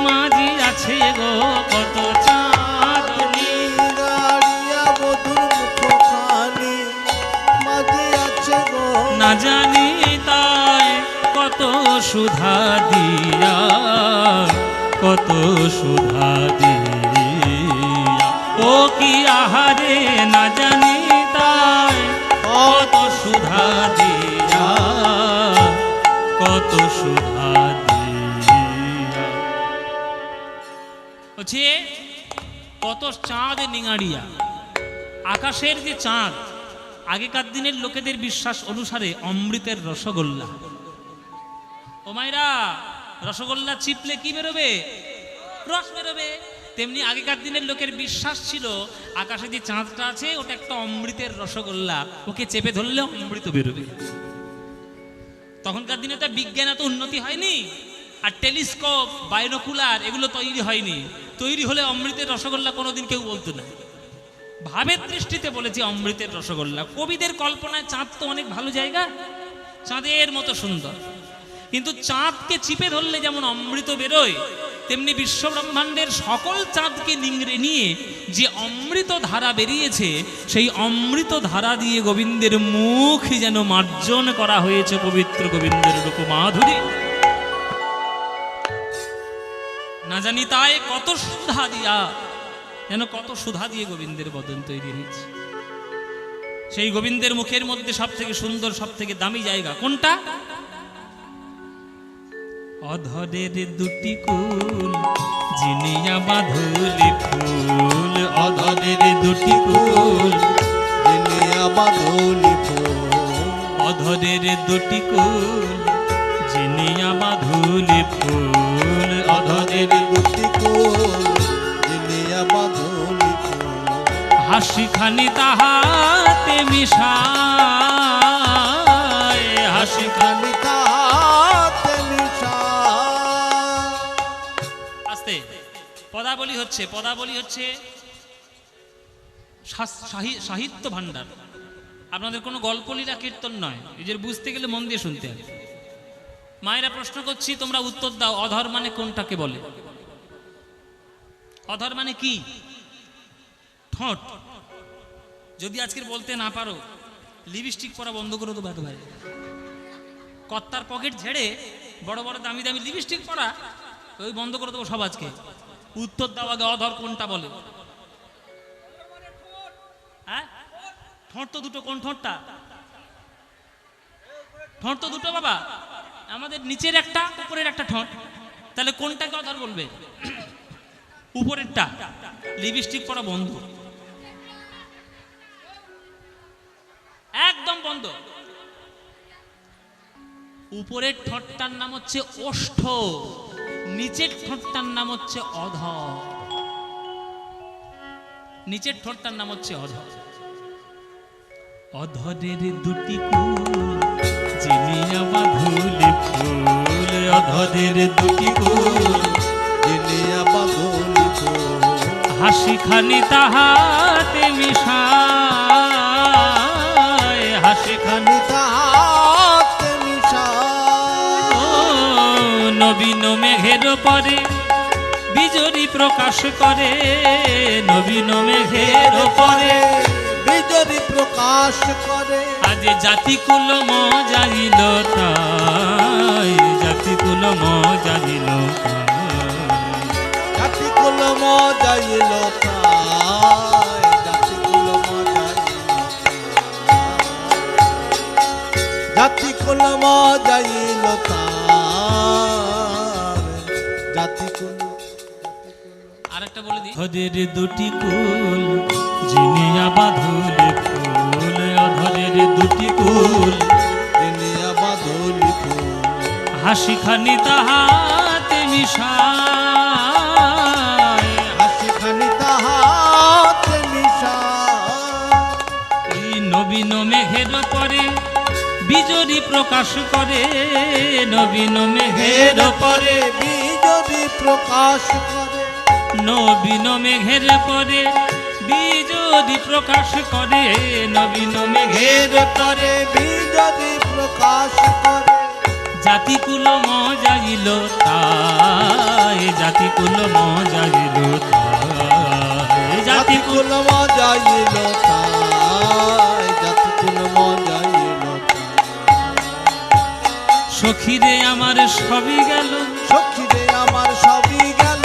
মাঝি আছে গো, কত চাঁদনী গাড়িয়া মধুর মুখখানি মাঝে আছে গো, না জানি তাই কত সুধা দিয়া, কত সুধা দিয়া, ও কি আহারে না জানি তাই কত সুধা দিয়া, কত সুধা দিয়া। হচ্ছে কত চাঁদ নিঙাড়িয়া, আকাশের যে চাঁদ, আগেকার দিনের লোকেদের বিশ্বাস অনুসারে অমৃতের রসগোল্লা। ও মাইরা, রসগোল্লা চিপলে কি বেরোবে? রস বেরোবে। তেমনি আগেকার দিনের লোকের বিশ্বাস ছিল আকাশে যে চাঁদটা আছে ওটা একটা অমৃতের রসগোল্লা, ওকে চেপে ধরলে অমৃত বেরোবে। তখনকার দিনে তো বিজ্ঞান এত উন্নতি হয়নি, আর টেলিস্কোপ, বাইনোকুলার এগুলো তৈরি হয়নি। তৈরি হলে অমৃতের রসগোল্লা কোনোদিন কেউ বলতো না। ভাবের দৃষ্টিতে বলেছে অমৃতের রসগোল্লা। কবিদের কল্পনায় চাঁদ তো অনেক ভালো জায়গা, চাঁদের মতো সুন্দর, কিন্তু চাঁদকে চিপে ধরলে যেমন অমৃত বেরোয়, তেমনি বিশ্ব ব্রহ্মাণ্ডের সকল চাঁদকে নিংড়ে নিয়ে যে অমৃত ধারা বেরিয়েছে, সেই অমৃত ধারা দিয়ে গোবিন্দের মুখ যেন মার্জন করা হয়েছে পবিত্র গোবিন্দের রূপ মাধুরী। না জানি তাই কত সুধা দিয়া, যেন কত সুধা দিয়ে গোবিন্দের বদন তৈরি হয়েছে। সেই গোবিন্দের মুখের মধ্যে সব থেকে সুন্দর, সব থেকে দামি জায়গা কোনটা? অধরের দুটি কুল জিনিয়া বাঁধুলি ফুল, অধরের দুটি কুল জিনিয়া বাঁধুলি ফুল, অধরের দুটি কুল জিনিয়া বাঁধুলি ফুল, অধরের দুটি কুল জিনিয়া বাঁধুলি ফুল, হাসি খানি তাহাতে মিশায়, হাসি খানি তাহাতে মিশা। আস্তে পদাবলী হচ্ছে, পদাবলী হচ্ছে সাহিত্য ভান্ডার। আপনাদের কোনো গল্প লীলা কীর্তন নয়, নিজের বুঝতে গেলে মন দিয়ে শুনতে হবে। মায়েরা প্রশ্ন করছি, তোমরা উত্তর দাও। অধর মানে কোনটাকে বলে? অধর মানে কি? ঠোঁট। যদি আজকের বলতে না পারো, লিপস্টিক পরা বন্ধ করে দেবো একেবারে। কর্তার পকেট ঝেড়ে বড় বড় দামি দামি লিপস্টিক পরা ওই বন্ধ করে দেবো সব আজকে। উত্তর দাও আগে, অধর কোনটা বলে? হ্যাঁ, ঠোঁট তো দুটো। কোন ঠোঁটটা? ঠোঁট তো দুটো বাবা, আমাদের নিচের একটা, উপরের একটা ঠোঁট। তাহলে কোনটাকে অধর বলবে? উপরেরটা। লিপস্টিক পরা বন্ধ, একদম বন্ধ। উপরের ঠোঁটটার নাম হচ্ছে ওষ্ঠ, নিচের ঠোঁটটার নাম হচ্ছে অধর। নিচের ঠোঁটটার নাম হচ্ছে অধর। অধরের দুটি কুল জিনিয়া বাঁধুলি ফুল, অধরের দুটি কুল জিনিয়া বাঁধুলি ফুল, হাসি খানি তাহাতে মিশায়, হাসি খানি তাহাতে মিশায়। ও নবীন মেঘের পরে বিজরি প্রকাশ করে, নবীন মেঘের পরে বিজরি প্রকাশ করে। আজ জাতিকুল মজাইল তাই, জাতিকুল মজাইল জাতিকুল মজাইল তাই, জাতিকুল মজাইল তাই, জাতিকুল মজাইল তাই, জাতিকুল। আরেকটা বলে দিই, অধরের দুটি কুল জিনিয়া বাঁধুলি ফুল, অধরের দুটি কুল জিনিয়া বাঁধুলি ফুল, হাসি খানি তাহাতে মিশায়, হাসি খানি তাহাতে মিশায়। ওই নবীন মেঘের পরে বিজরি প্রকাশ করে, নবীন মেঘের পরে বিজরি প্রকাশ করে, নবীন মেঘের পরে বিজরি প্রকাশ করে, নবীন মেঘের পরে বিজরি প্রকাশ করে। জাতিকুল মজাইল তাই, জাতিকুল মজাইল তাই, জাতিকুল জাতিকুল মজাইল তাই, জাতিকুল মজাইল তাই। সখীরে আমার সবই গেল, সখীরে আমার সবই গেল।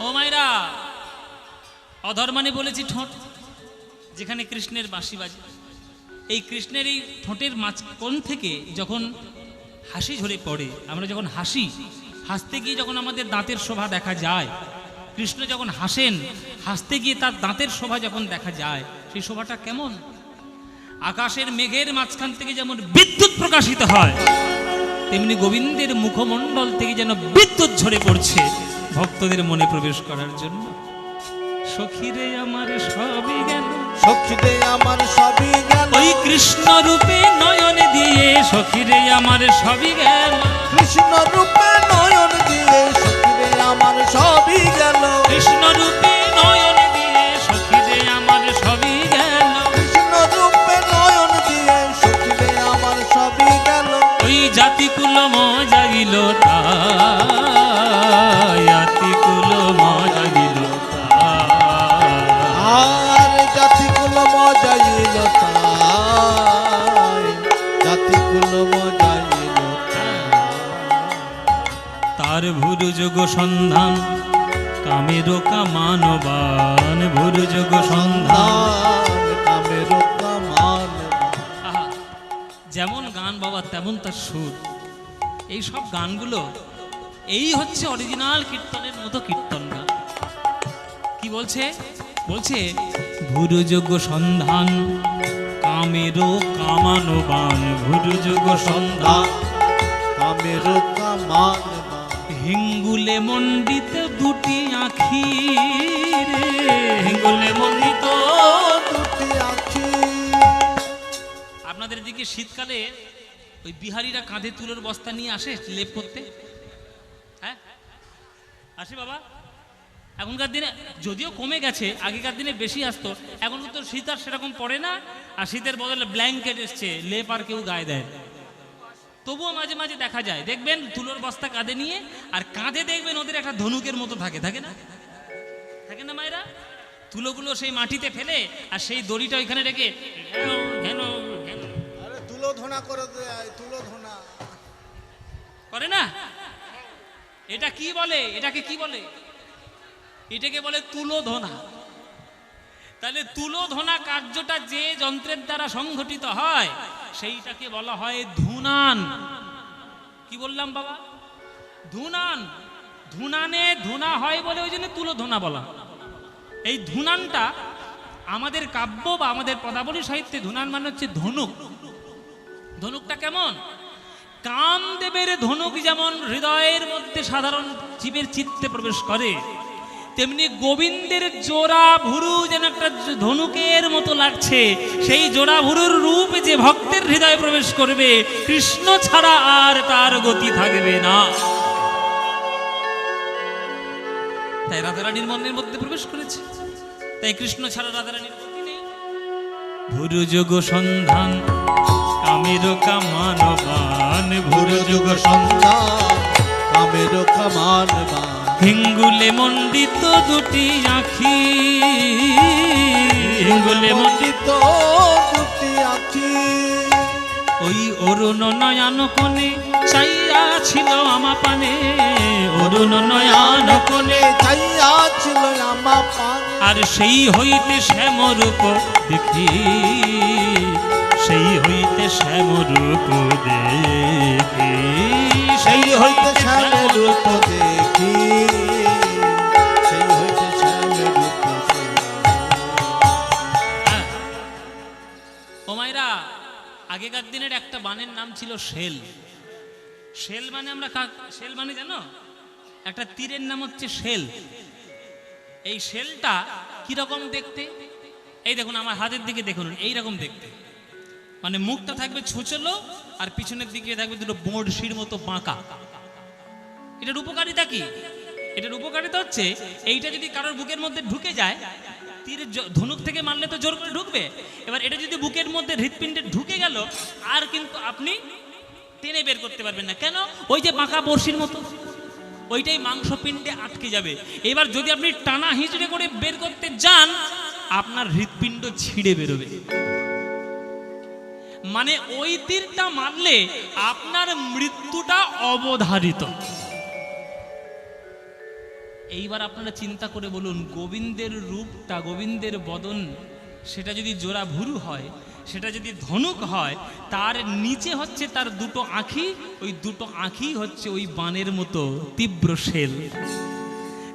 ও মাইরা, অধর মানে বলেছি ঠোঁট, যেখানে কৃষ্ণের বাঁশি বাজে। এই কৃষ্ণের এই ঠোঁটের মাঝখান থেকে যখন হাসি ঝরে পড়ে, আমরা যখন হাসি, হাসতে গিয়ে যখন আমাদের দাঁতের শোভা দেখা যায়, কৃষ্ণ যখন হাসেন, হাসতে গিয়ে তার দাঁতের শোভা যখন দেখা যায়, সেই শোভাটা কেমন? আকাশের মেঘের মাঝখান থেকে যেমন বিদ্যুৎ প্রকাশিত হয়, তেমনি গোবিন্দের মুখমণ্ডল থেকে যেন বিদ্যুৎ ঝরে পড়ছে ভক্তদের মনে প্রবেশ করার জন্য। সখীরে আমার সবই গেল, সখীরে আমার সবই গেল। ওই কৃষ্ণ রূপে নয়ন দিয়ে সখীরে আমার সবই গেল, কৃষ্ণ রূপে নয়ন দিয়ে সখীরে আমার সবই গেল। কৃষ্ণ রূপে নয়ন দিয়ে সখীরে আমার সবই গেল, কৃষ্ণ রূপে নয়ন দিয়ে সখীরে আমার সবই গেল। ওই জাতিকুল মজাইল তাই, জাতিকুল মজাইল তাই, আর জাতিকুল মজাইল তাই, জাতিকুল মজাইল তাই। তার ভুরুযোগ সন্ধান কামের কামানবান, ভুরুযোগ সন্ধান। কামের কামান। আহা, যেমন গান বাবা তেমন তার সুর। এই সব গানগুলো এই হচ্ছে অরিজিনাল কীর্তনের মতো কীর্তন গান। কি বলছে? বলছে ভুরুযোগ সন্ধান কামের কামানবান, ভুরুযোগ সন্ধান কামের কামান। হিঙ্গুলে মণ্ডিত দুটি আখি রে, হিঙ্গুলে মণ্ডিত। দুটি আখি। আপনাদের দিকে শীতকালে ওই বিহারিরা কাঁধে তুলোর বস্তা নিয়ে আসে লেপ করতে, হ্যাঁ আসে বাবা। এখনকার দিনে যদিও কমে গেছে, আগেকার দিনে বেশি আসতো। এখন তো শীত আর সেরকম পড়ে না, আর শীতের বদলে ব্ল্যাঙ্কেট এসছে, লেপ আর কেউ গায়ে দেয়। তবুও মাঝে মাঝে দেখা যায়, দেখবেন তুলোর বস্তা কাঁধে নিয়ে, আর কাঁধে দেখবেন ওদের একটা ধনুকের মতো থাকে, থাকে না? থাকে না মায়েরা? তুলোগুলো সেই মাটিতে ফেলে আর সেই দড়িটা ওইখানে রেখে আরে তুলো ধোনা করে দেয়, তুলো ধোনা করে না? এটা কি বলে? এটাকে কি বলে? এটাকে বলে তুলো ধোনা। তাহলে তুলো ধোনা কার্যটা যে যন্ত্রের দ্বারা সংঘটিত হয় সেইটাকে বলা হয় ধুনান। কি বললাম বাবা? ধুনান। ধুনানে ধুনা হয় বলে ওই জন্য তুলো ধোনা বলা। এই ধুনানটা আমাদের কাব্য বা আমাদের পদাবলী সাহিত্যে ধুনান মানে হচ্ছে ধনুক। ধনুকটা কেমন? কামদেবের ধনুক যেমন হৃদয়ের মধ্যে সাধারণ জীবের চিত্তে প্রবেশ করে, তেমনি গোবিন্দের জোড়া ভুরু যেন একটা ধনুকের মতো লাগছে। সেই জোড়া ভুরুর রূপ যে ভক্তের হৃদয়ে প্রবেশ করবে, কৃষ্ণ ছাড়া আর তার গতি থাকবে না। তাই রাধারানীর মনের মধ্যে প্রবেশ করেছে, তাই কৃষ্ণ ছাড়া রাধারানীর গতি নেই। ভুরু যোগ সন্ধান কামের কামানবান, ভুরু যোগ সন্ধান কামের কামানবান, হিঙ্গুলে মণ্ডিত দুটি আঁখি, হিঙ্গুলে মণ্ডিত দুটি আঁখি, ওই অরুণ নয়ন কোণে চাইয়া ছিল আমা পানে, অরুণ নয়ন কোণে চাইয়া ছিল আমা পানে, আর সেই হইতে শ্যামরূপ দেখি, সেই হইতে শ্যামরূপ দেখি, সেই হইতে শ্যামের রূপ দেখি, সেই হইতে শ্যামের রূপ দেখি। ও মায়েরা, আগেকার দিনের একটা বানের নাম ছিল শেল। শেল মানে আমরা শেল মানে জানো, একটা তীরের নাম হচ্ছে শেল। এই শেলটা কিরকম দেখতে, এই দেখুন আমার হাতের দিকে দেখুন, এইরকম দেখতে, মানে মুখটা থাকবে ছুচলো আর পিছনের দিকে থাকবে দুটো বড়শির মতো বাঁকা। এটার উপকারিতা কি? এটার উপকারিতা হচ্ছে এইটা যদি কারোর বুকের মধ্যে ঢুকে যায়, তীরের ধনুক থেকে মারলে তো জোর করে ঢুকবে, এবার এটা যদি বুকের মধ্যে হৃৎপিণ্ডে ঢুকে গেল আর কিন্তু আপনি টেনে বের করতে পারবেন না। কেন? ওই যে বাঁকা বড়শির মতো, ওইটাই মাংসপিণ্ডে আটকে যাবে। এবার যদি আপনি টানা হিঁচড়ে করে বের করতে যান, আপনার হৃৎপিণ্ড ছিঁড়ে বেরোবে। মানে ওই তীরটা মারলে আপনার মৃত্যুটা অবধারিত। এইবার আপনারা চিন্তা করে বলুন, গোবিন্দের রূপটা, গোবিন্দের বদন, সেটা যদি জোড়া ভুরু হয়, সেটা যদি ধনুক হয়, তার নিচে হচ্ছে তার দুটো আঁখি, ওই দুটো আঁখি হচ্ছে ওই বানের মতো তীব্র শেল।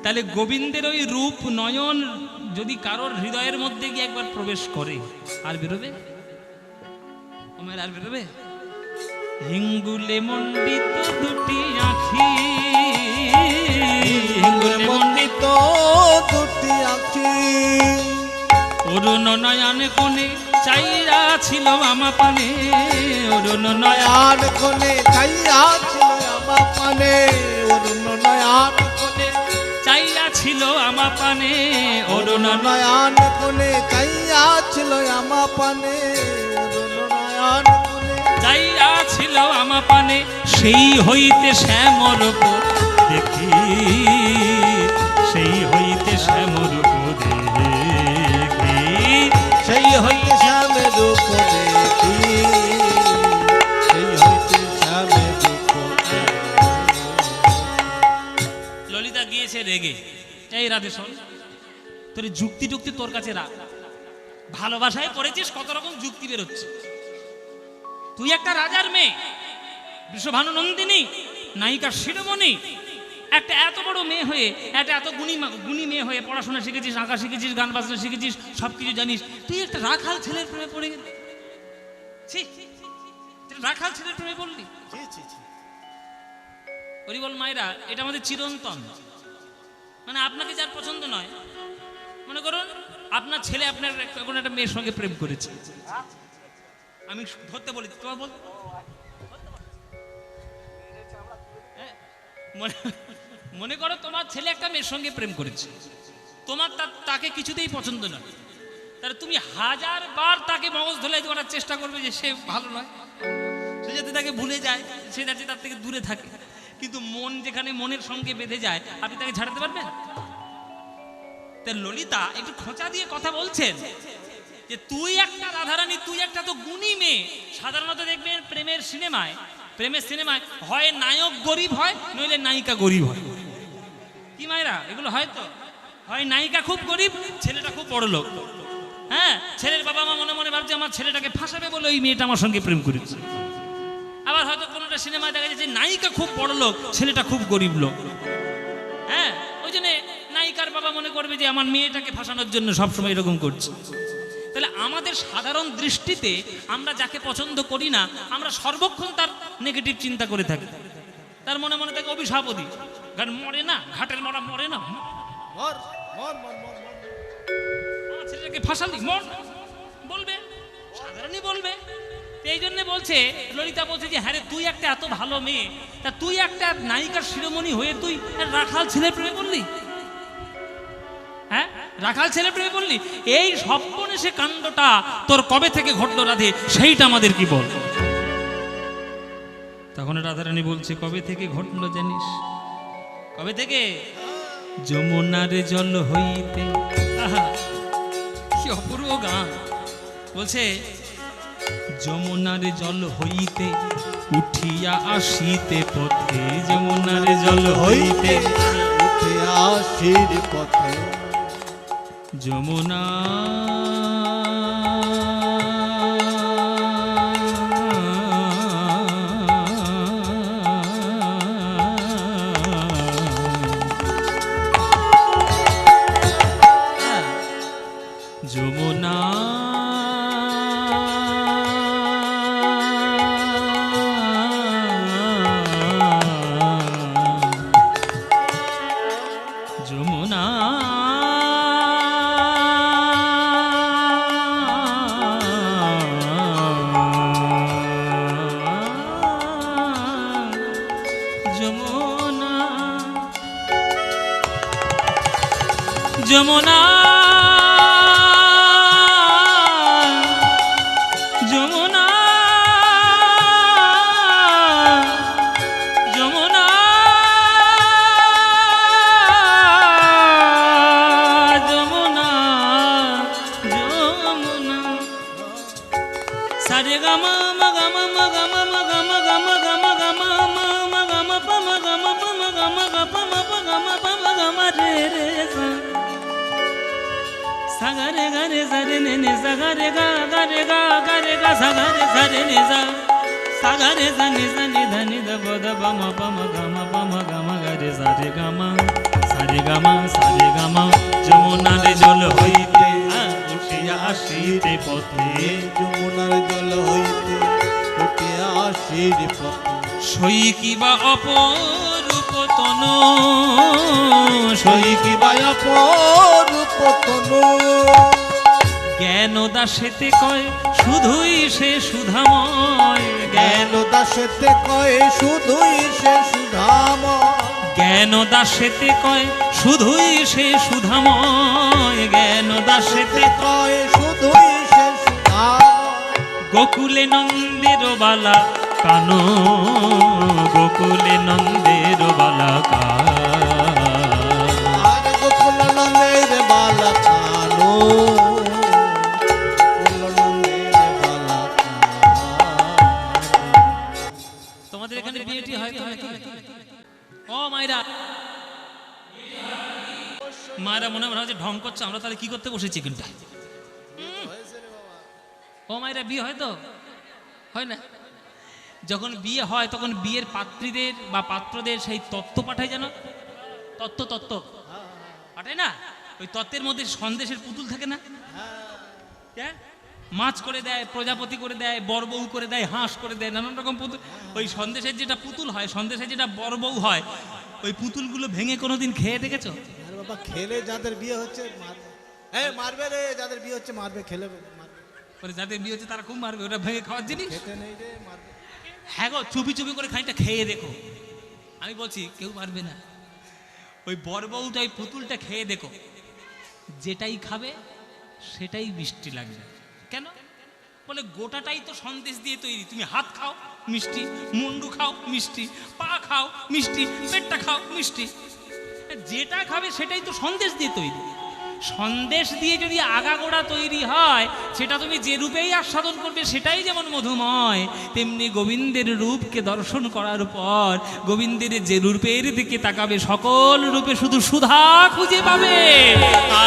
তাহলে গোবিন্দের ওই রূপ নয়ন যদি কারোর হৃদয়ের মধ্যে গিয়ে একবার প্রবেশ করে, আর বেরোবে? আমার আর বেরোবে? হিঙ্গুলে মণ্ডিত দুটি আঁখি, হিঙ্গুলে মণ্ডিত দুটি আঁখি, অরুণ নয়ন কোণে চাইয়া ছিল আমা পানে, অরুণ নয়ন নয়ন কোণে চাইয়া ছিল আমা পানে, অরুণ নয়ন কোণে চাইয়া ছিল আমা পানে, অরুণ নয়ন কোণে চাইয়া ছিল আমা পানে, অরুণ নয়ন কোণে চাইয়া ছিল আমা পানে, সেই হইতে শ্যামরূপ দেখি, সেই হইতে শ্যামরূপ দেখি, সেই হইতে শ্যামের রূপ দেখি, সেই হইতে শ্যামের রূপ দেখি। ললিতা গিয়েছে রেগে, এই রাধে শোন, তোর যুক্তি টুক্তি তোর কাছে রাখ, ভালোবাসায় পড়েছিস, কত রকম যুক্তি বেরোচ্ছে। তুই একটা রাজার মেয়ে, বৃষভানু নন্দিনী, নায়িকা শিরোমণি, একটা এত বড় মেয়ে হয়ে, একটা এত গুণী মেয়ে হয়ে পড়াশোনা শিখেছিস, আঁকা শিখেছিস, গান বাজনা শিখেছিস, সবকিছু জানিস, তুই একটা রাখাল ছেলের প্রেমে পড়ে গেলি। রাখাল ছেলের প্রেমে পড়লি? ওরি বল মায়েরা, এটা আমাদের চিরন্তন। মানে আপনাকে যার পছন্দ নয়, মনে করুন আপনার ছেলে আপনার কোনো একটা মেয়ের সঙ্গে প্রেম করেছে, আমি ধরতে বলি, তোমার বল, মনে করো তোমার ছেলে একটা মেয়ের সঙ্গে প্রেম করেছে, তোমার তাকে কিছুতেই পছন্দ নয়, তাহলে তুমি 1000 বার তাকে মগজ ধোলাই করার চেষ্টা করবে যে সে ভালো নয়, সে যাতে তাকে ভুলে যায়, সে যাতে তার থেকে দূরে থাকে। কিন্তু মন যেখানে মনের সঙ্গে বেঁধে যায়, আপনি তাকে ছাড়াতে পারবেন? তাই ললিতা একটু খোঁচা দিয়ে কথা বলছেন যে তুই একটা রাধারানী, তুই একটা তো গুণী মেয়ে। সাধারণত দেখবেন প্রেমের সিনেমায় হয় নায়ক গরিব হয়, নইলে নায়িকা গরিব হয়। কি মায়েরা, এগুলো হয় তো, হয় নায়িকা খুব গরিব, ছেলেটা খুব বড় লোক। হ্যাঁ, ছেলের বাবা মা মনে মনে ভাবছে আমার ছেলেটাকে ফাঁসাবে বলে ওই মেয়েটা আমার সঙ্গে প্রেম করেছে। আবার হয়তো কোনোটা সিনেমায় দেখা যাচ্ছে নায়িকা খুব বড় লোক, ছেলেটা খুব গরিব লোক। হ্যাঁ, ওই জন্য নায়িকার বাবা মনে করবে যে আমার মেয়েটাকে ফাঁসানোর জন্য সবসময় এরকম করছে। তাহলে আমাদের সাধারণ দৃষ্টিতে আমরা যাকে পছন্দ করি না, আমরা সর্বক্ষণ তার নেগেটিভ চিন্তা করে থাকি, তার মনে মনে থাকে অভিশাপদি, কারণ মরে না, ঘাটের মরা মরে না, মর মর মর মর মর। আমার ছেলেটাকে ফাঁসালি, মর, বলবে, সাধারণই বলবে। তো এই জন্য বলছে, ললিতা বলছে যে হ্যাঁ রে, তুই একটা এত ভালো মেয়ে, তা তুই একটা নায়িকার শিরোমণি হয়ে তুই রাখাল ছেলে প্রেমে পড়লি? হ্যাঁ, রাখাল ছেলে প্রেমে পড়লি? এই সর্বনেশে কাণ্ডটা তোর কবে থেকে ঘটলো রাধে, সেইটা আমাদের কি বল। তখন রাধারানী বলছে, কবে থেকে ঘটলো জানিস? কবে থেকে? যমুনার জল হইতে। আহা, কি অপূর্ব গান। বলছে, যমুনার জল হইতে উঠিয়া আসিতে পথে, যমুনার জল হইতে উঠে আসির পথে, যমুনা যমুনা যমুনা যমুনা যমুনা যমুনা যমুনা যমুনা যমুনা সারে গামা মগামা মগামা মগামা গামা গামা গামা মা গামা পামা গামা পামা গামা গামা পামা পামা গামা রে রে সা সাগারে গারে সারে নে নে সাগারে গা গারে গা গারে গা সাগারে সারে নে সা সাগারে জানি জানি ধানি দ বদ বামা পামা গামা পামা গামা গারে সারে গামা সারে গামা যমুনার জল হইতে উঠিয়া আসিতে পথে, যমুনার জল হইতে উঠে আসির পথে, সই কিবা অপরূপ তনু, সই কি বায়া পরূপ তনু, জ্ঞান দাসেতে কয় শুধুই সে সুধাময়, জ্ঞান দাসেতে কয় শুধুই সে সুধাময়, জ্ঞান দাসেতে কয় শুধুই সে সুধাময়, জ্ঞান দাসেতে কয় শুধুই সে সুধাময়, গোকুলে নন্দের বালা কানো, গোকুলে নন্দের বালা কানো, আর গোকুল নন্দের বালা কানো, গোকুল নন্দের বালা কানো। তোমাদের এখানে বিয়েটি হয় তো নাকি? ও মায়েরা, মায়েরা মনে মনে হচ্ছে ঢং করছে, আমরা তাহলে কি করতে বসেছি কিন্তু? ও মায়েরা, বিয়ে হয় তো? হয় না? যখন বিয়ে হয় তখন বিয়ের পাত্রীদের বা পাত্রদের সেই তত্ত্ব পাঠায়, জানো? তত্ত্ব পাঠায় না? ওই তত্ত্বের মধ্যে সন্দেশের পুতুল থাকে না? হ্যাঁ, মাছ করে দেয়, প্রজাপতি করে দেয়, বরবউ করে দেয়, হাঁস করে দেয়, নানান রকম পুতুল। ওই সন্দেশের যেটা পুতুল হয়, সন্দেশের যেটা বরবউ হয়, ওই পুতুলগুলো ভেঙে কোনোদিন খেয়ে দেখেছো? আরে বাবা, খেলে যাদের বিয়ে হচ্ছে মারবে, এই মারবে রে, যাদের বিয়ে হচ্ছে মারবে, খেলে মারবে, ওরে যাদের বিয়ে হচ্ছে তারা খুব মারবে, ওটা ভেঙে খাওয়ার জিনিস। খেতে নেই রে, মারবে। হ্যাঁ গো, চুপি চুপি করে খানিকটা খেয়ে দেখো। আমি বলছি কেউ মারবে না। ওই বরবউটা ওই পুতুলটা খেয়ে দেখো, যেটাই খাবে সেটাই মিষ্টি লাগবে। কেন? বলে গোটাটাই তো সন্দেশ দিয়ে তৈরি। তুমি হাত খাও মিষ্টি, মুন্ডু খাও মিষ্টি, পা খাও মিষ্টি, পেটটা খাও মিষ্টি, যেটা খাবে সেটাই তো সন্দেশ দিয়ে তৈরি। সন্দেশ দিয়ে যদি আগাগোড়া তৈরি হয়, সেটা তুমি যে রূপেই আস্বাদন করবে সেটাই যেমন মধুময়, তেমনি গোবিন্দের রূপকে দর্শন করার পর গোবিন্দের যে রূপের দিকে তাকাবে, সকল রূপে শুধু সুধা খুঁজে পাবে,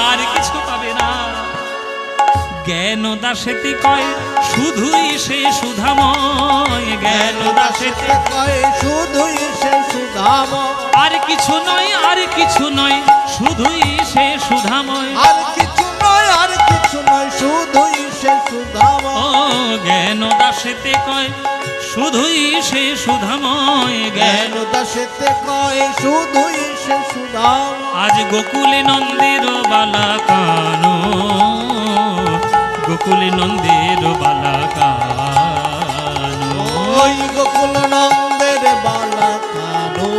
আর কিছু পাবে না। জ্ঞান দাসেতে কয় শুধুই সে সুধাময়, জ্ঞান দাসেতে কয় শুধুই সে সুধাময়, আর কিছু নয়, আর কিছু নয়, শুধুই সে সুধাময়, আর কিছু নয়, আর কিছু নয়, শুধুই সে সুধাময়। ও জ্ঞান দাসেতে কয় শুধুই সে সুধাময় জ্ঞান জ্ঞান দাসেতে কয় শুধুই সে সুধাম। আজ গোকুলে নন্দের বালা কানো, গোকুলে নন্দের বালা কানো। ওই গোকুল নন্দের বালা কানো,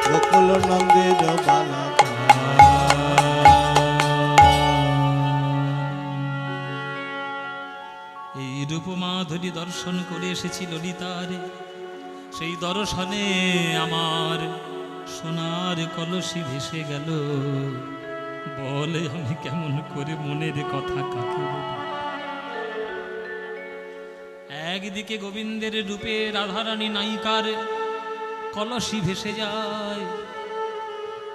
গোকুল নন্দের বালা কানো। এই রূপমাধুরী দর্শন করে এসেছি ললিতারে, সেই দর্শনে আমার সোনার কলসি ভেসে গেল। বলে আমি কেমন করে মনের কথা কাকে বলব। একদিকে গোবিন্দের রূপে রাধারানী নায়িকার কলসি ভেসে যায়,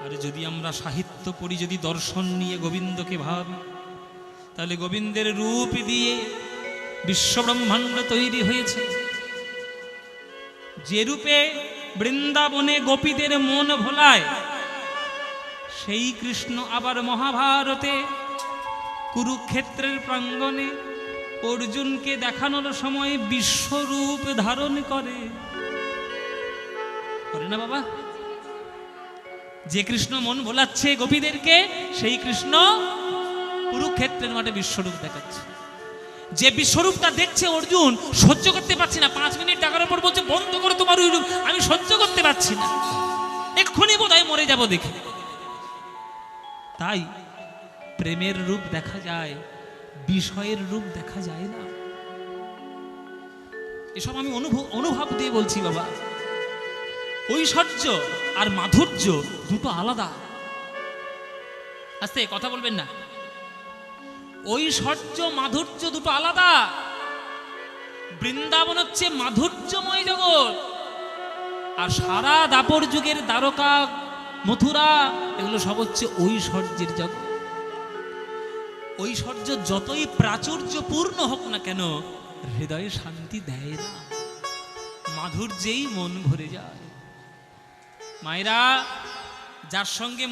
আর যদি আমরা সাহিত্য পড়ি, যদি দর্শন নিয়ে গোবিন্দকে ভাবি, তাহলে গোবিন্দের রূপ দিয়ে বিশ্বব্রহ্মাণ্ড তৈরি হয়েছে। যে রূপে বৃন্দাবনে গোপীদের মন ভোলায়, সেই কৃষ্ণ আবার মহাভারতে কুরুক্ষেত্রের প্রাঙ্গণে অর্জুনকে দেখানোর সময় বিশ্বরূপ ধারণ করে না বাবা? যে কৃষ্ণ মন ভোলাচ্ছে গোপীদেরকে, সেই কৃষ্ণ কুরুক্ষেত্রের মাঠে বিশ্বরূপ দেখাচ্ছে। যে বিশ্বরূপটা দেখছে অর্জুন সহ্য করতে পারছি না, 5 মিনিট টাকার উপর বলছে বন্ধ করো তোমার ওই রূপ, আমি সহ্য করতে পারছি না, এক্ষুনি বোধহয় মরে যাব দেখে। তাই প্রেমের রূপ দেখা যায়, বিষয়ের রূপ দেখা যায় না। এসব আমি অনুভব দিয়ে বলছি বাবা। ঐশ্বর্য আর মাধুর্য দুটো আলাদা। আস্তে কথা বলবেন না। ঐশ্বর্য মাধুর্য দুটো আলাদা। বৃন্দাবন হচ্ছে মাধুর্যময় জগৎ, আর সারা দাপর যুগের দ্বারকা মথুরা এগুলো সব হচ্ছে ঐশ্বর্যের জগৎ। ঐশ্বর্য যতই প্রাচুর্যপূর্ণ হোক না কেন, হৃদয়ে শান্তি দেয় না, মাধুর্যেই মন ভরে যায়। মায়েরা, যার সঙ্গে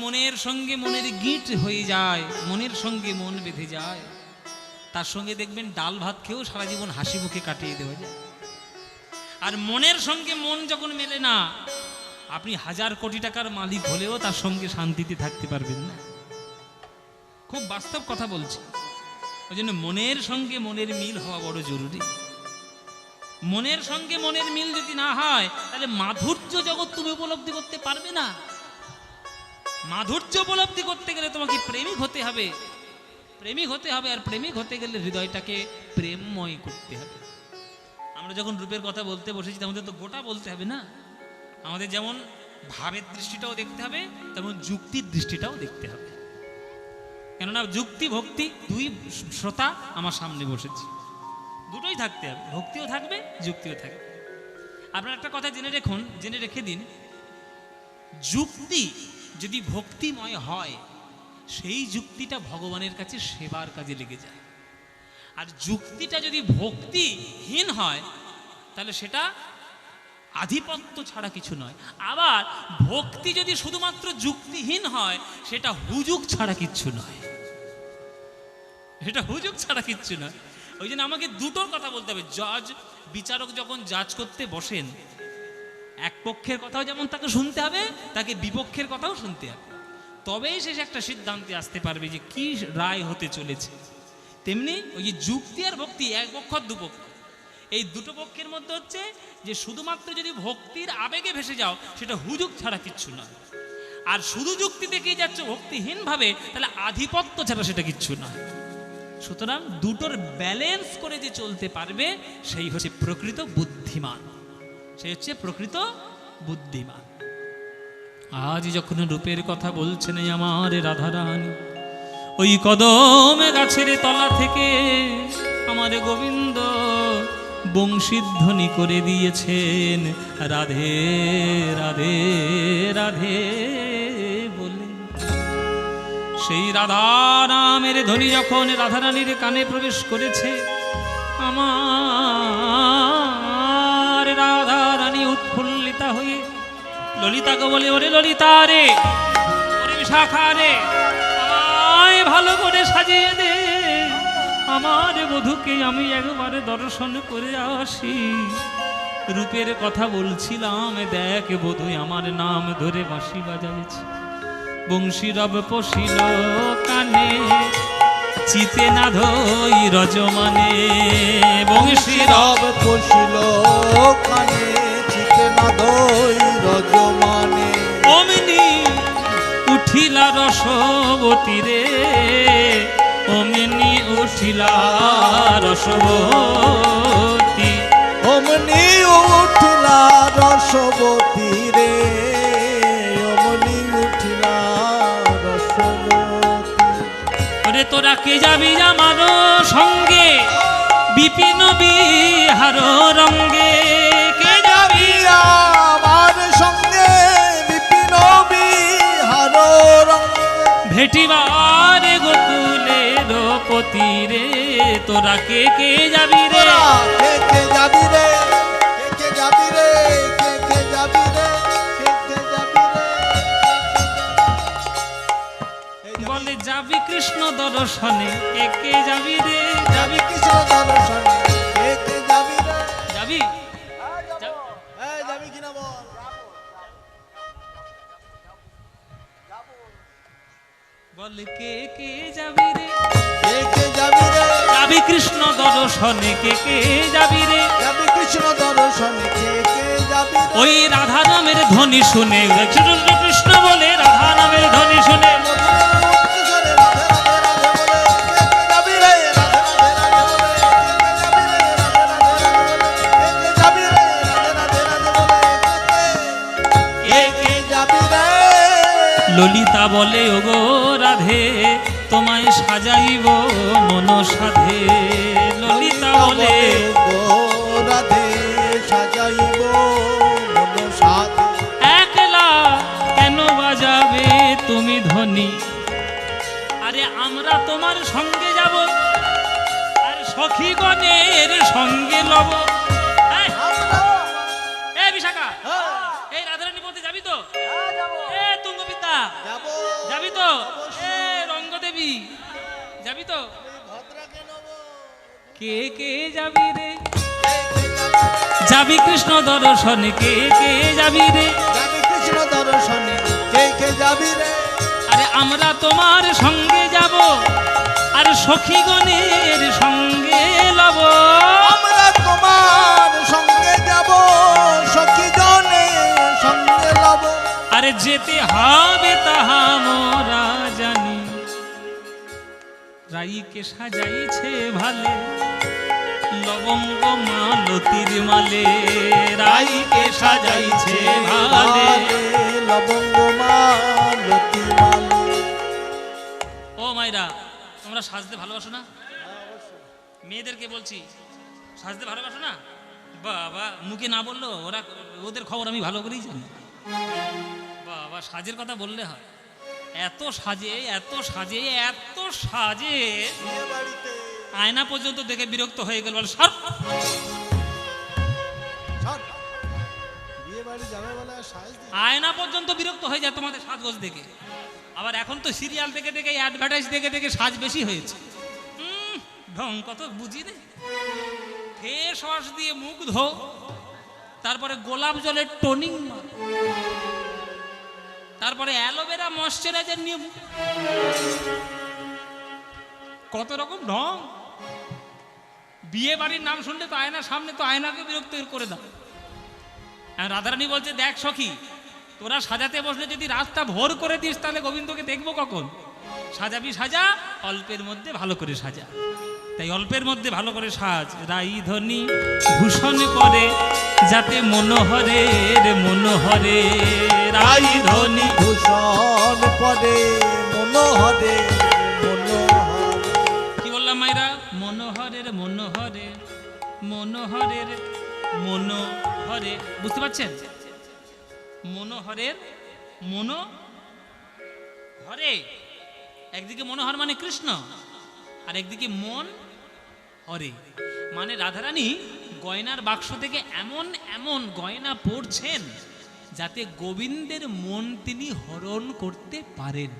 মনের গিট হয়ে যায়, মনের সঙ্গে মন বেঁধে যায়, তার সঙ্গে দেখবেন ডাল ভাত খেয়েও সারা জীবন হাসি মুখে কাটিয়ে দেওয়া যায়। আর মনের সঙ্গে মন যখন মেলে না, আপনি 1000 কোটি টাকার মালিক হলেও তার সঙ্গে শান্তিতে থাকতে পারবেন না। খুব বাস্তব কথা বলছি। ওই জন্য মনের সঙ্গে মনের মিল হওয়া বড় জরুরি। মনের সঙ্গে মনের মিল যদি না হয়, তাহলে মাধুর্য জগৎ তুমি উপলব্ধি করতে পারবে না। মাধুর্য উপলব্ধি করতে গেলে তোমাকে প্রেমিক হতে হবে, প্রেমিক হতে হবে। আর প্রেমিক হতে গেলে হৃদয়টাকে প্রেমময় করতে হবে। আমরা যখন রূপের কথা বলতে বসেছি, আমাদের তো গোটা বলতে হবে না। আমাদের যেমন ভাবের দৃষ্টিটাও দেখতে হবে, তেমন যুক্তির দৃষ্টিটাও দেখতে হবে। কেননা যুক্তি ভক্তি দুই শ্রোতা আমার সামনে বসেছে, দুটোই থাকতে হবে, ভক্তিও থাকবে যুক্তিও থাকবে। আপনার একটা কথা জেনে রেখে দিন, যুক্তি যদি ভক্তিময় হয়, সেই যুক্তিটা ভগবানের কাছে সেবার কাজে লেগে যায়। আর যুক্তিটা যদি ভক্তিহীন হয়, তাহলে সেটা আধিপত্য ছাড়া কিছু নয়। আবার ভক্তি যদি শুধুমাত্র যুক্তিহীন হয়, সেটা হুজুগ ছাড়া কিচ্ছু নয়, এটা হুজুগ ছাড়া কিচ্ছু নয়। ওই জন্য আমাকে দুটোর কথা বলতে হবে। বিচারক যখন জাজ করতে বসেন, এক পক্ষের কথাও যেমন তাকে শুনতে হবে, তাকে বিপক্ষের কথাও শুনতে হবে, তবেই শেষ একটা সিদ্ধান্তে আসতে পারবে যে কি রায় হতে চলেছে। তেমনি ওই যে যুক্তি আর ভক্তি, এক পক্ষ আর দুপক্ষ, এই দুটো পক্ষের মধ্যে হচ্ছে যে শুধুমাত্র যদি ভক্তির আবেগে ভেসে যাও, সেটা হুজুগ ছাড়া কিচ্ছু নয়। আর শুধু যুক্তি দেখেই যাচ্ছে ভক্তিহীন ভাবে, তাহলে আধিপত্য ছাড়া সেটা কিচ্ছু নয়। সুতরাং দুটোর ব্যালেন্স করে যে চলতে পারবে, সেই হচ্ছে প্রকৃত বুদ্ধিমান, সেই হচ্ছে প্রকৃত বুদ্ধিমান। আজ যখন রূপের কথা বলছেন আমার রাধারানী, ওই কদম গাছের তলা থেকে আমার গোবিন্দ বংশীধ্বনি করে দিয়েছেন রাধে রাধে রাধে বলে। সেই রাধা নামের ধ্বনি যখন রাধারানীর কানে প্রবেশ করেছে, আমার রাধারানী উৎফুল্লিতা হয়ে ললিতাকে বলে, ওরে ললিতা রে, ওরে বিশাখা রে, আমায় ভালো করে সাজিয়ে দে, আমার বধূকে আমি একবারে দর্শন করে আসি। রূপের কথা বলছিলাম, দেখ বধূ আমার নাম ধরে বাঁশি বাজাইছে। বংশী রব পশিল কানে, চিতে না ধই রজমানে। বংশী রব রব পশিল কানে, চিতে না ধই রজমানে। অমনি উঠিলা রসবতী রে, অমনি উঠিলা রসবতী। অমনি উঠিলা রসবতী রে, অমনি উঠিলা রসবতী। ওরে তোরা কে যাবি আমার সঙ্গে, বিপিন বিহার রঙ্গে। কে যাবি আমার সঙ্গে বিপিন বিহার রঙ্গে। ভেটিবার গোকুলের পতি রে, তোরা কে কে যাবি রে? তোরা কে কে যাবি রে, কে কে যাবি রে, কে কে যাবি রে, কে কে যাবি রে? এই যাবি, বলে যাবি কৃষ্ণ দর্শনে, কে কে যাবি রে? যাবি কৃষ্ণ দর্শনে, কে কে যাবি রে? যাবি? এই যাবি কিনা বল? বলে কে কে যাবি রে? কে কে যাবি রে? যাবি কৃষ্ণ দর্শনে, কে কে যাবি রে? যাবি কৃষ্ণ দর্শনে, কে কে যাবি রে? ওই রাধা নামের ধ্বনি শুনে, কৃষ্ণ বলে রাধা নামের ধ্বনি শুনে। উচ্চস্বরে রাধে রাধে রাধে বলে, কে কে যাবি রে? রাধে রাধে রাধে বলে, কে কে যাবি রে? রাধে রাধে রাধে বলে, কে কে যাবি রে? ললিতা বলে ওগো রাধে, তোমায় সাজাইব মন সাধে। ললিতা বলে গো রাধে, সাজাইব মন সাধে। একলা কেন বাজাবে তুমি ধ্বনি? আরে আমরা তোমার সঙ্গে যাব, আর সখীগণের সঙ্গে লব। এই, এই বিশাখা, এই রাধারানী বলতে যাবি তো? এ তুঙ্গপিতা যাব, যাবি তো? এ রঙ্গদেবী যাবি তো? ভদ্রাকে নব। কে কে যাবি রে? কে কে যাবি? যাবি কৃষ্ণ দর্শনে, কে কে যাবি রে? যাবি কৃষ্ণ দর্শনে, কে কে যাবি রে? আরে আমরা তোমার সঙ্গে যাব, আর সখীগণের সঙ্গে লব। আমরা তোমার সঙ্গে যাব, সখী জনের সঙ্গে লব। আরে যেতে হবে তাহা মোরা জানি, রাইকে সাজাইছে ভালে লবঙ্গ মালতির মালে। রাইকে সাজাইছে ভালে। লবঙ্গ মালতী মালে। ও মাইরা, তোমরা সাজতে ভালোবাসো না? মেয়েদেরকে বলছি, সাজতে ভালোবাসো না? বাবা, মুখে না বললো ওরা, ওদের খবর আমি ভালো করেই জানি। বাবা, সাজের কথা বললে হয়। এত সাজে, এত সাজে, এত সাজে, বিয়ে বাড়িতে আয়না পর্যন্ত দেখে বিরক্ত হয়ে গেল। বলে সর, শট। বিয়ে বাড়ি যাবে বলে আর সাজ দিয়ে। আয়না পর্যন্ত বিরক্ত হয়ে যায় তোমাদের সাজগোজ দেখে। আবার এখন তো সিরিয়াল দেখে দেখে, অ্যাডভার্টাইজ দেখে দেখে সাজ বেশি হয়েছে। ঢং কত বুঝি রে। ফেস ওয়াশ দিয়ে মুখ ধো, তারপরে গোলাপ জলের টোনিং মার, তারপরে অ্যালোভেরা ময়শ্চারাইজার নিয়ে মুখ। কত রকম ঢং। বিয়ে বাড়ির নাম শুনলে তো আয়নার সামনে তো আয়নাকে বিরক্ত করে দাও। আর রাধারানী বলছে, দেখ সখী, তোরা সাজাতে বসলে যদি রাতটা ভোর করে দিস, তাহলে গোবিন্দকে দেখবো কখন? সাজাবি সাজা, অল্পের মধ্যে ভালো করে সাজা। তাই অল্পের মধ্যে ভালো করে সাজ। রাই ধ্বনি ভূষণ করে, যাতে মনোহরে রে মনোহরে। রাই ধ্বনি ভূষণ পরে মনোহরে মনোহরে। কি বললাম মাইরা? মনোহরের মনোহরে, মনোহরের মনোহরে। বুঝতে পারছেন? মনোহরের মনোহরে। একদিকে মনোহর মানে কৃষ্ণ, আর একদিকে মন হরে মানে রাধারানী গয়নার বাক্স থেকে এমন এমন গয়না পড়ছেন যাতে গোবিন্দের মন তিনি হরণ করতে পারেন।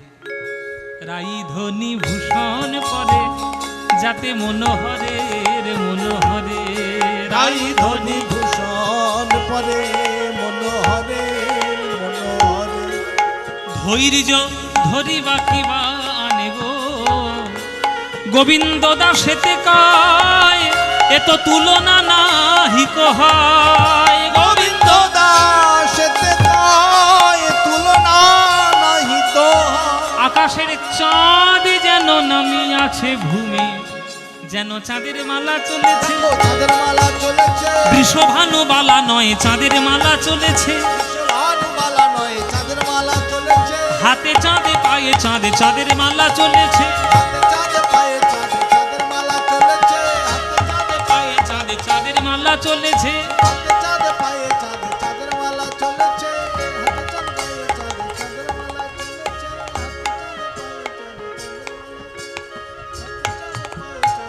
রাই ধ্বনি ভূষণ করে, যাতে মনোহরের মনোহরে তাই ধনী ভূষণ পরে মনোহরে মনোহরে। ধৈর্য ধরি বাকি বা আনেব গোবিন্দ দাসেতে কায় এত তুলনা নাহি কহায় গোবিন্দ দাসেতে তাই তুলনা নাহি তো হয়। আকাশের চাঁদ যেন নামিয়াছে ভূমে যেন চাঁদের মালা চলেছে দেখো চাঁদের মালা চলেছে, বৃষভানু বালা নয় চাঁদের মালা চলেছে ভানুবালা নয় চাঁদের মালা চলেছে। হাতে চাঁদে পায়ে চাঁদে চাঁদের মালা চলেছে হাতে চাঁদ পায়ে চাঁদ চাঁদের মালা চলেছে। পায়ে চাঁদে চাঁদের মালা চলেছে হাতে চাঁদ পায়ে চাঁদ চাঁদের মালা চলেছে। হাতে চাঁদ পায়ে চাঁদ চাঁদের মালা চলেছে।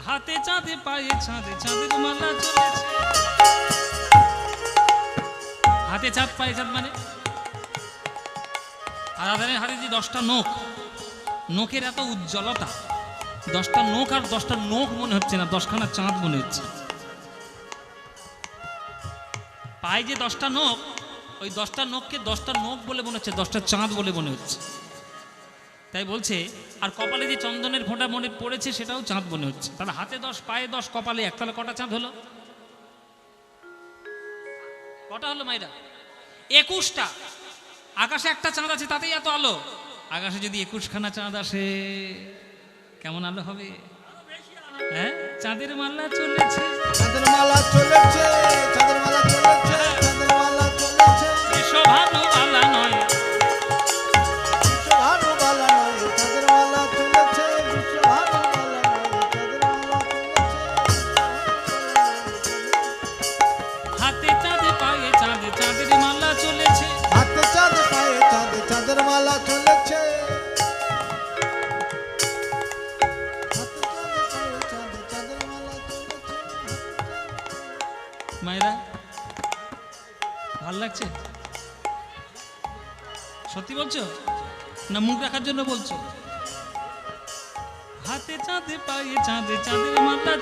হাতে চাঁদে পায়ে চাঁদে চাঁদের মালা চলেছে হাতে চাঁদ পায়ে চাঁদ মানে আর আধারের হাতে যে 10টা নখ নখের এত উজ্জ্বলতা 10টা নখ আর 10টা নখ মনে হচ্ছে না 10খানা চাঁদ মনে হচ্ছে পায়ে যে 10টা নখ ওই 10টা নখকে 10টা নখ বলে মনে হচ্ছে 10টা চাঁদ বলে মনে হচ্ছে তাই বলছে আর কপালে যে চন্দনের ফোঁটা মনে পড়েছে সেটাও চাঁদ মনে হচ্ছে তাহলে হাতে 10 পায়ে 10 কপালে 1 তাহলে কটা চাঁদ হলো কটা হলো মাইরা 21টা আকাশে একটা চাঁদ আছে তাতেই এত আলো আকাশে যদি 21খানা চাঁদ আসে কেমন আলো হবে হ্যাঁ চাঁদের মালা চলেছে চাঁদের মালা চলেছে, চাঁদের মালা চলেছে, চাঁদের মালা চলেছে। শোভানু বালা নয় ভানুবালা নয় চাঁদের মালা চলেছে। ভানুবালা নয় চাঁদের মালা চলেছে। হাতে চাঁদে পায়ে চাঁদে চাঁদের মালা চলেছে হাতে চাঁদ পায়ে চাঁদ চাঁদের মালা চলেছে। হাতে চাঁদ পায়ে চাঁদ চাঁদের মালা চলেছে। মায়েরা ভাল লাগছে সত্যি বলছো না মুখ রাখার জন্য বলছো হাতে চাঁদে পায়ে চাঁদে চাঁদের মালা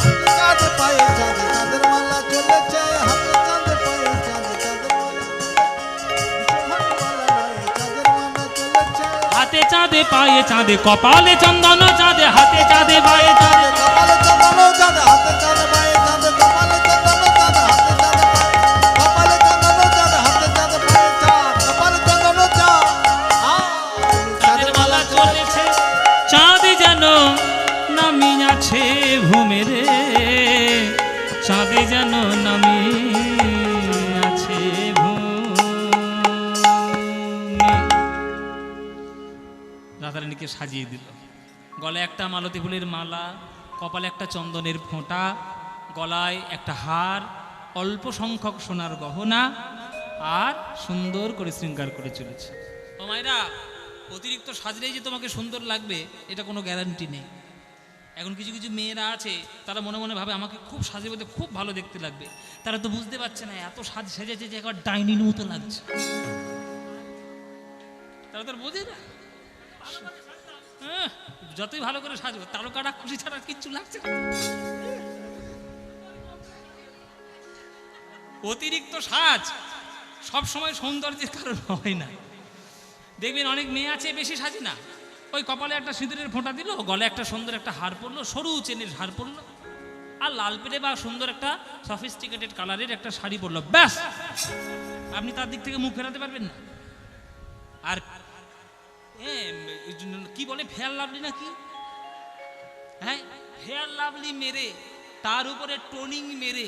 হাতে চাঁদ পায়ে চাঁদ চাঁদের মালা চলেছে। হাতে চাঁদ পায়ে চাঁদ চাঁদের মালা ভানুবালা নয় চাঁদের মালা চলেছে। হাতে চাঁদে পায়ে চাঁদে কপালে চন্দন চাঁদে হাতে চাঁদে পায়ে চাঁদে কপালে চন্দন চাঁদ হাতে চাঁদ পায়ে চাঁদ কপালে চন্দন চাঁদ হাতে চাঁদ পায়ে কপালে চন্দন চাঁদ হাতে চাঁদ পায়ে চাঁদ কপালে চন্দন চাঁদ চাঁদের মালা চলেছে চাঁদ যেন নামিয়াছে ভূমে রে চাঁদে যেন নামিয়াছে ভূমে রাধারানীকে সাজিয়ে দিল গলায় একটা মালতী ফুলের মালা কপালে একটা চন্দনের ফোঁটা গলায় একটা হার অল্প সংখ্যক সোনার গহনা আর সুন্দর করে শৃঙ্গার করে চলেছে ও মায়েরা অতিরিক্ত সাজলেই যে তোমাকে সুন্দর লাগবে এটা কোনো গ্যারান্টি নেই এখন কিছু কিছু মেয়েরা আছে তারা মনে মনে ভাবে আমাকে খুব সাজে বলতে খুব ভালো দেখতে লাগবে তারা তো বুঝতে পারছে না এত সাজ সেজেছে যে একবার ডাইনির মতো লাগছে তারা তো আর বোঝে না যতই ভালো করে সাজবো তারকাটা খুশি ছাড়া কিচ্ছু লাগছে না অতিরিক্ত সাজ সব সময় সৌন্দর্যের কারণ হয় না দেখবেন অনেক মেয়ে আছে বেশি সাজে না ওই কপালে একটা সিঁদুরের ফোঁটা দিল গলে একটা সুন্দর একটা হার পরলো সরু চেনের হার পরলো আর লাল পেরে বা সুন্দর একটা সফিস্টিকেটেড কালারের একটা শাড়ি পরলো ব্যাস আপনি তার দিক থেকে মুখ ফেরাতে পারবেন না আর কি বলে ফেয়ার লাভলি না কি হ্যাঁ ফেয়ার লাভলি মেরে তার উপরে টোনিং মেরে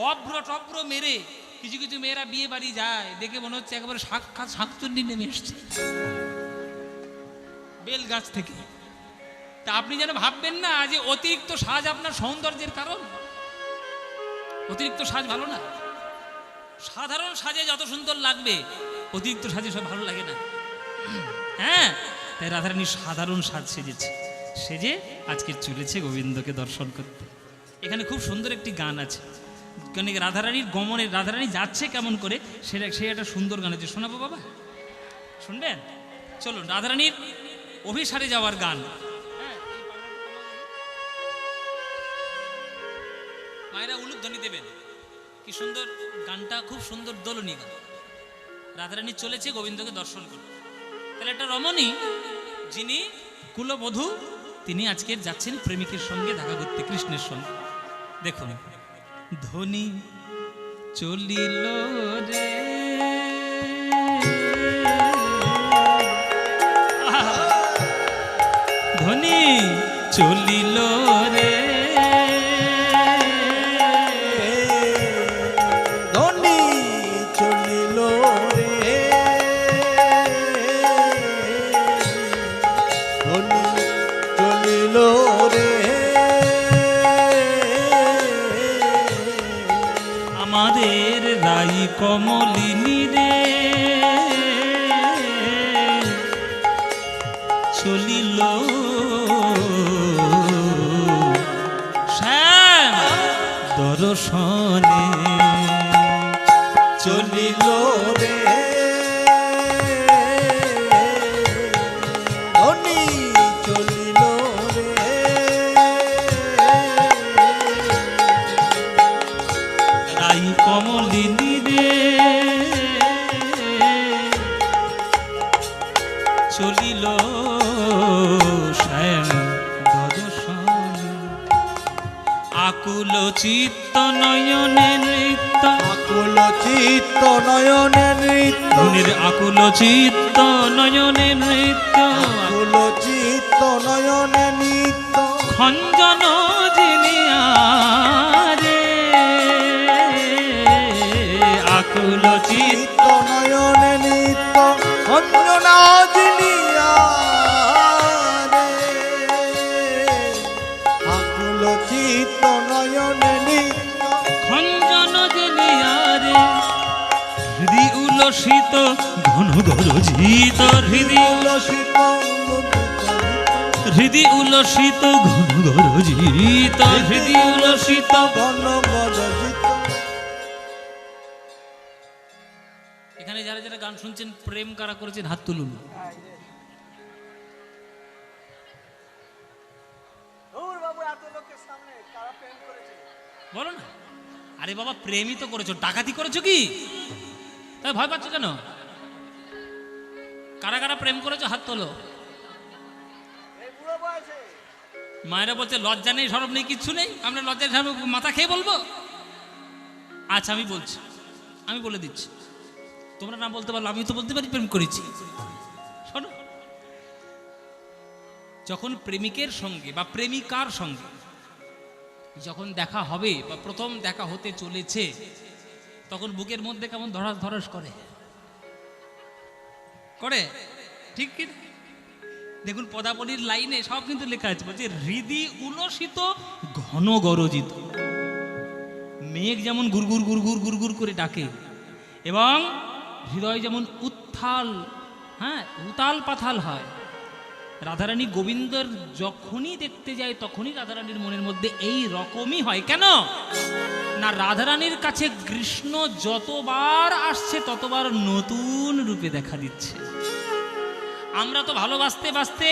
অভ্র টভ্র মেরে কিছু কিছু মেয়েরা বিয়ে বাড়ি যায় দেখে মনে হচ্ছে একেবারে সাক্ষাৎ শাকচুন্নি নেমে এসছে বেল গাছ থেকে তা আপনি যেন ভাববেন না যে অতিরিক্ত সাজ আপনার সৌন্দর্যের কারণ অতিরিক্ত সাজ ভালো না সাধারণ সাজে যত সুন্দর লাগবে অতিরিক্ত সাজে সব ভালো লাগে না হ্যাঁ তাই রাধারানী সাধারণ সাজ সেজেছে সেজে আজকে চলেছে গোবিন্দকে দর্শন করতে এখানে খুব সুন্দর একটি গান আছে, মানে রাধারানীর গমনের, রাধারানী যাচ্ছে কেমন করে সে একটা সুন্দর গান আছে, শোনাবো বাবা, শুনবেন? চলুন, রাধারানীর অভিসারে যাওয়ার গান। মায়েরা উলুধ্বনি দেবেন, কি সুন্দর গানটা, খুব সুন্দর দোলনী গান। রাধারানী চলেছে গোবিন্দকে দর্শন করতে, তাহলে একটা রমণী যিনি কুলবধূ, তিনি আজকে যাচ্ছেন প্রেমিকের সঙ্গে দেখা করতে, কৃষ্ণের সঙ্গে। দেখুন, ধ্বনি চলিল রে, ধ্বনি চলিল রে, ধ্বনি চলিল রে, ধ্বনি চলিল রে, আমাদের রাই কমলিনী রে, চলিল শ্যাম দর্শনে, চলিল রে, ধ্বনি চলিল রে, রাই কমলিনী রে, চলিল শ্যাম দর্শনে, আকুল চিত্ত নয়নে নৃত্য, আকুল চিত্ত নয়নে নৃত্য, ধনির আকুল চিত্ত নয়নে নৃত্য, আকুল চিত্ত নয়নে নৃত্য, খঞ্জন জিনিয়ারে, আকুল চিত্ত চিত্ত নয়নে নৃত্য, অঞ্জনা জিনিয়া রে, আকুল চিত্ত নয়নে নৃত্য, খঞ্জন জিনিয়ারে, হৃদি উলসিত ঘন গরজিত, হৃদি উলসিত হৃদি উলসিত ঘন গরজিত, হৃদি উলসিত। ঘন গরজিত। এখানে যারা যারা গান শুনছেন, প্রেম কারা করেছেন হাত তুলুন। বলো না, আরে বাবা প্রেমই তো করেছো, ডাকাতি করেছো কি? তাই ভয় পাচ্ছ কেন? কারা কারা প্রেম করেছো হাত তোলো। মায়েরা বলছে লজ্জা নেই, সরব নেই, কিচ্ছু নেই, আমরা লজ্জার সামনে মাথা খেয়ে বলবো? আচ্ছা আমি বলছি, আমি বলে দিচ্ছি, তোমরা না বলতে পারলো, আমি তো বলতে পারি প্রেম করেছি। শোনো, যখন প্রেমিকের সঙ্গে বা প্রেমিকার সঙ্গে যখন দেখা হবে বা প্রথম দেখা হতে চলেছে, তখন বুকের মধ্যে কেমন ধরাস ধরাস করে, করে ঠিক কি? দেখুন পদাবলীর লাইনে সব কিন্তু লেখা আছে, বলছে হৃদি উলসিত ঘন গরজিত। মেঘ যেমন গুরগুর গুরগুর গুরগুর করে ডাকে, এবং হৃদয় যেমন উত্থাল, হ্যাঁ উতাল পাথাল হয়। রাধারানী গোবিন্দর যখনই দেখতে যায়, তখনই রাধারানীর মনের মধ্যে এই রকমই হয়। কেন না, রাধারানীর কাছে কৃষ্ণ যতবার আসছে ততবার নতুন রূপে দেখা দিচ্ছে। আমরা তো ভালোবাসতে বাসতে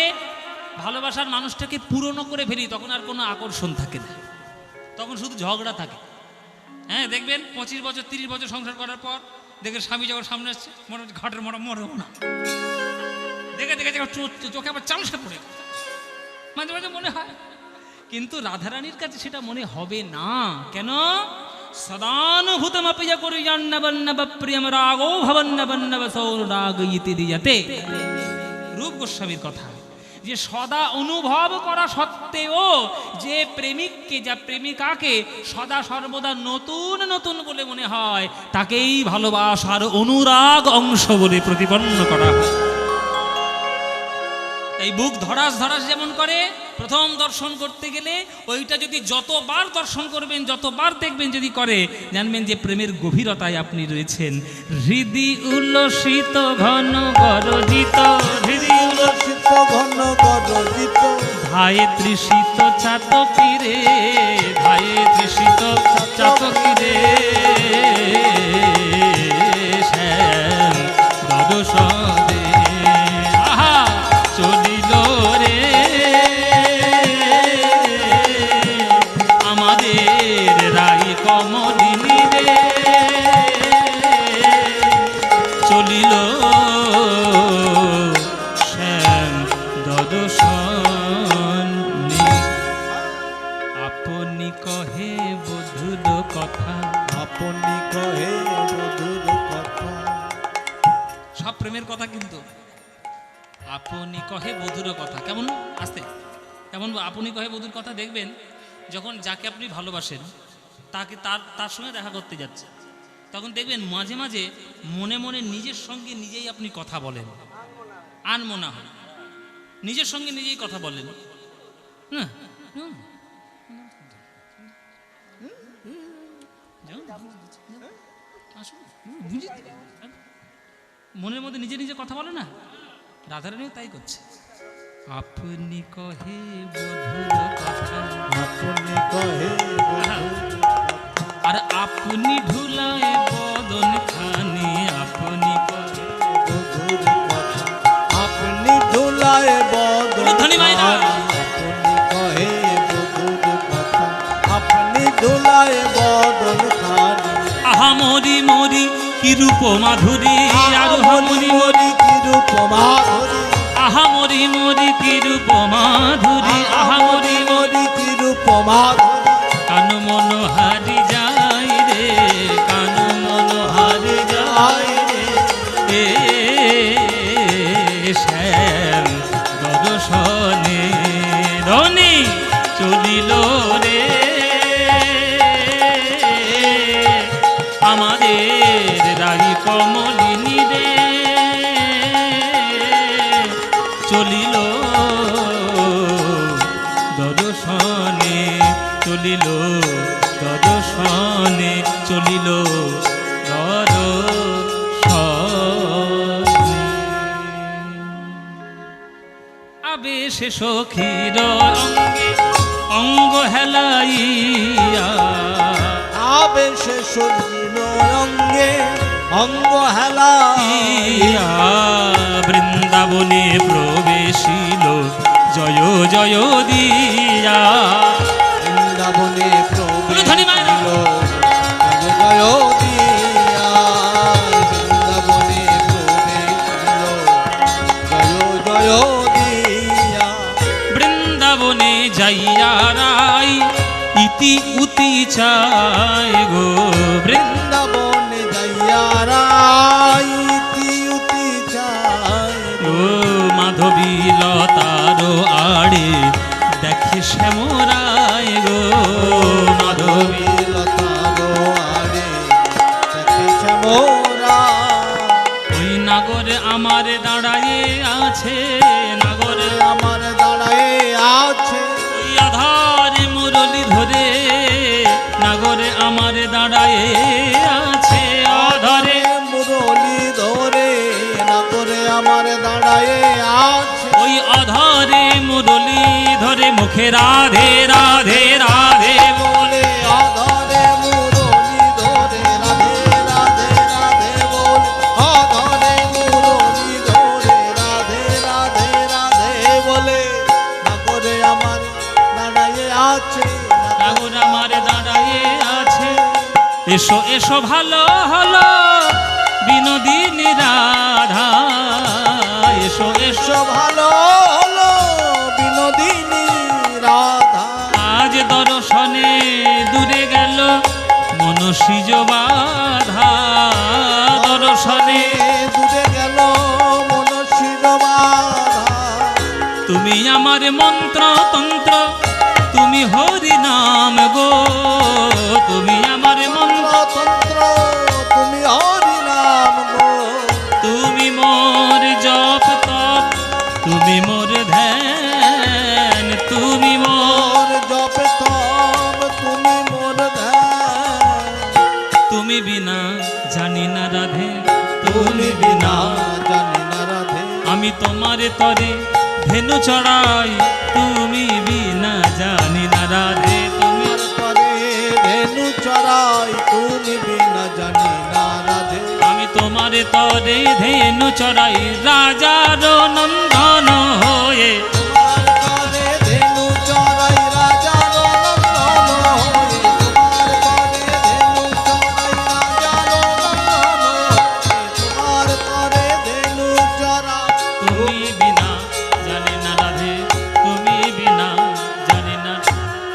ভালোবাসার মানুষটাকে পুরনো করে ফেলি, তখন আর কোনো আকর্ষণ থাকে না, তখন শুধু ঝগড়া থাকে। হ্যাঁ দেখবেন 25 বছর 30 বছর সংসার করার পর দেখে স্বামী যখন সামনে আসছে, মনে হচ্ছে ঘাটের মরেও না, দেখে দেখে চোখে আবার চামচা পড়ে মাঝে মাঝে মনে হয়। কিন্তু রাধারানীর কাছে সেটা মনে হবে না। কেন? সদানুভূতমপি করিয়ান্নবন্নব প্রিয়ম রাগো ভবন্নবন্নব সৌরাগ ইতি দিয়াতে। রূপ গোস্বামীর কথা, যে সদা অনুভব করা সত্ত্বেও যে প্রেমিককে, যা প্রেমিকাকে সদা সর্বদা নতুন নতুন বলে মনে হয়, তাকেই ভালোবাসার অনুরাগ অংশ বলে প্রতিপন্ন করা হয়। এই বুক ধরাস ধরাস যেমন করে প্রথম দর্শন করতে গেলে, ওইটা যদি যতবার দর্শন করবেন, যতবার দেখবেন যদি করে, জানবেন যে প্রেমের গভীরতায় আপনি রয়েছেন। হৃদি উল্লসিত ঘন গরজিত, হৃদি উল্লসিত ঘন গরজিত ধায়ে তৃষিত চাতকিরে, ধায়ে তৃষিত চাতকিরে শ্যাম দ্বাদশদে আহা চলিল রে আমাদের রাই কমলিনী রে চলিল শ্যাম দ্বাদশনে। আপনি কহে বধুর কথা, আপনি কহে বধুর কথা। সব প্রেমের কথা কিন্তু আপনি কহে বধুর কথা। কেমন আসতে কেমন আপনি কহে বধুর কথা দেখবেন, যখন যাকে আপনি ভালোবাসেন তাকে তার সঙ্গে দেখা করতে যাচ্ছে, তখন দেখবেন মাঝে মাঝে মনে মনে নিজের সঙ্গে নিজেই আপনি কথা বলেন, আনমনা হয়, নিজের সঙ্গে নিজেই কথা বলেন না। মনের মধ্যে নিজে নিজে কথা বলে না, রাধারানীও তাই করছে। আপনি কহে বধুর কথা, আপনি কহে বধুর আর আপনি ঢুলায় বদন খানি, আপনি কহে বধুর কথা। আপনি ধুলায় বদন ধনী মাইনা। আপনি কহে বধুর কথা। আপনি ধুলায় বদন খানি। আহা মরি মরি কি রূপ মাধুরী, আর মরি মরি কি রূপ মাধুরী। আহা মরি মরি কি রূপ মাধুরী, আহা মরি মরি কি রূপ মাধুরী। কান মন হারি যায় রে, কান মন হারি যায় রে শ্যাম দর্শনে রনি চলিল রে আমাদের রাই কমলিনী রে চলিল দর্শনে, চলিল দর্শনে, চলিল দর্শনে। আবেশে সখীর অঙ্গে অঙ্গ হেলাইয়া, আবেশে সজীব অঙ্গে অঙ্গ হেলাইয়া বৃন্দাবনে প্রবেশিল জয় জয় দিয়া, বৃন্দাবনে ধনী মায়েরা। প্রবেশিল জয় দিয়া। বৃন্দাবনে প্রবেশিল জয় জয় দিয়া। বৃন্দাবনে যাইয়া রাই ইতি উতি চায় গো, বৃন্দাবনে যাইয়া রাইতি উতি চায় ও মাধবী লতার আড়ে দেখে শ্যামরায় গো, মাধবী লতারো আরে দেখে শ্যামরা। ওই নাগরে আমার দাঁড়ায়ে আছে, নাগরে আমার দাঁড়ায়ে আছে। ওই আধারে মুরলি ধরে নাগরে আমার দাঁড়ায়ে আছে, আধারে মুরলি ধরে নাগরে আমার দাঁড়ায়ে আছে। ওই আধারে মুরলি ধরে মুখে রাধে রাধে রাধে বলে, অধরে মুরলি ধরে রাধে রাধে রাধে বলে। অধরে মুরলি ধরে রাধে রাধে রাধে বলে। নাগরে আমার দাঁড়ায়ে আছে। নাগর আমার দাঁড়ায়ে আছে। এসো এসো ভালো হলো বিনোদিনী রাধা, এসো এসো ভালো হলো বিনোদিনী রাধা। আজ দর্শনে দূরে গেল মনসিজ বাধা, দর্শনে দূরে গেল মনসির বাধা। তুমি আমার মন্ত্র তন্ত্র, তুমি হরি নাম গো, তুমি আমার মন্ত্র তন্ত্র তুমি হরি নাম গো। তুমি মোর জপ তপ, তুমি মোর ধ্যান, তুমি মোর মোর জপ তপ তুমি মোর ধ্যান। তুমি বিনা জানি না রাধে, তুমি বিনা জানি না রাধে। আমি তোমার তরে ধেনু চড়াই তুমি বিনা জানি না রাধে তুমি পরে ধেনু চড়াই তুমি বিনা জানি না রাধে আমি তোমার তরে ধেনু চড়াই রাজার নন্দন হয়ে তোমার পরে ধেনু চড়াই রাজার নন্দন হয়ে তোমার পরে ধেনু চড়াই রাজার নন্দন হয়ে তোমার পরে ধেনু চড়াই তুমি বিনা জানি না রাধে তুমি বিনা জানি না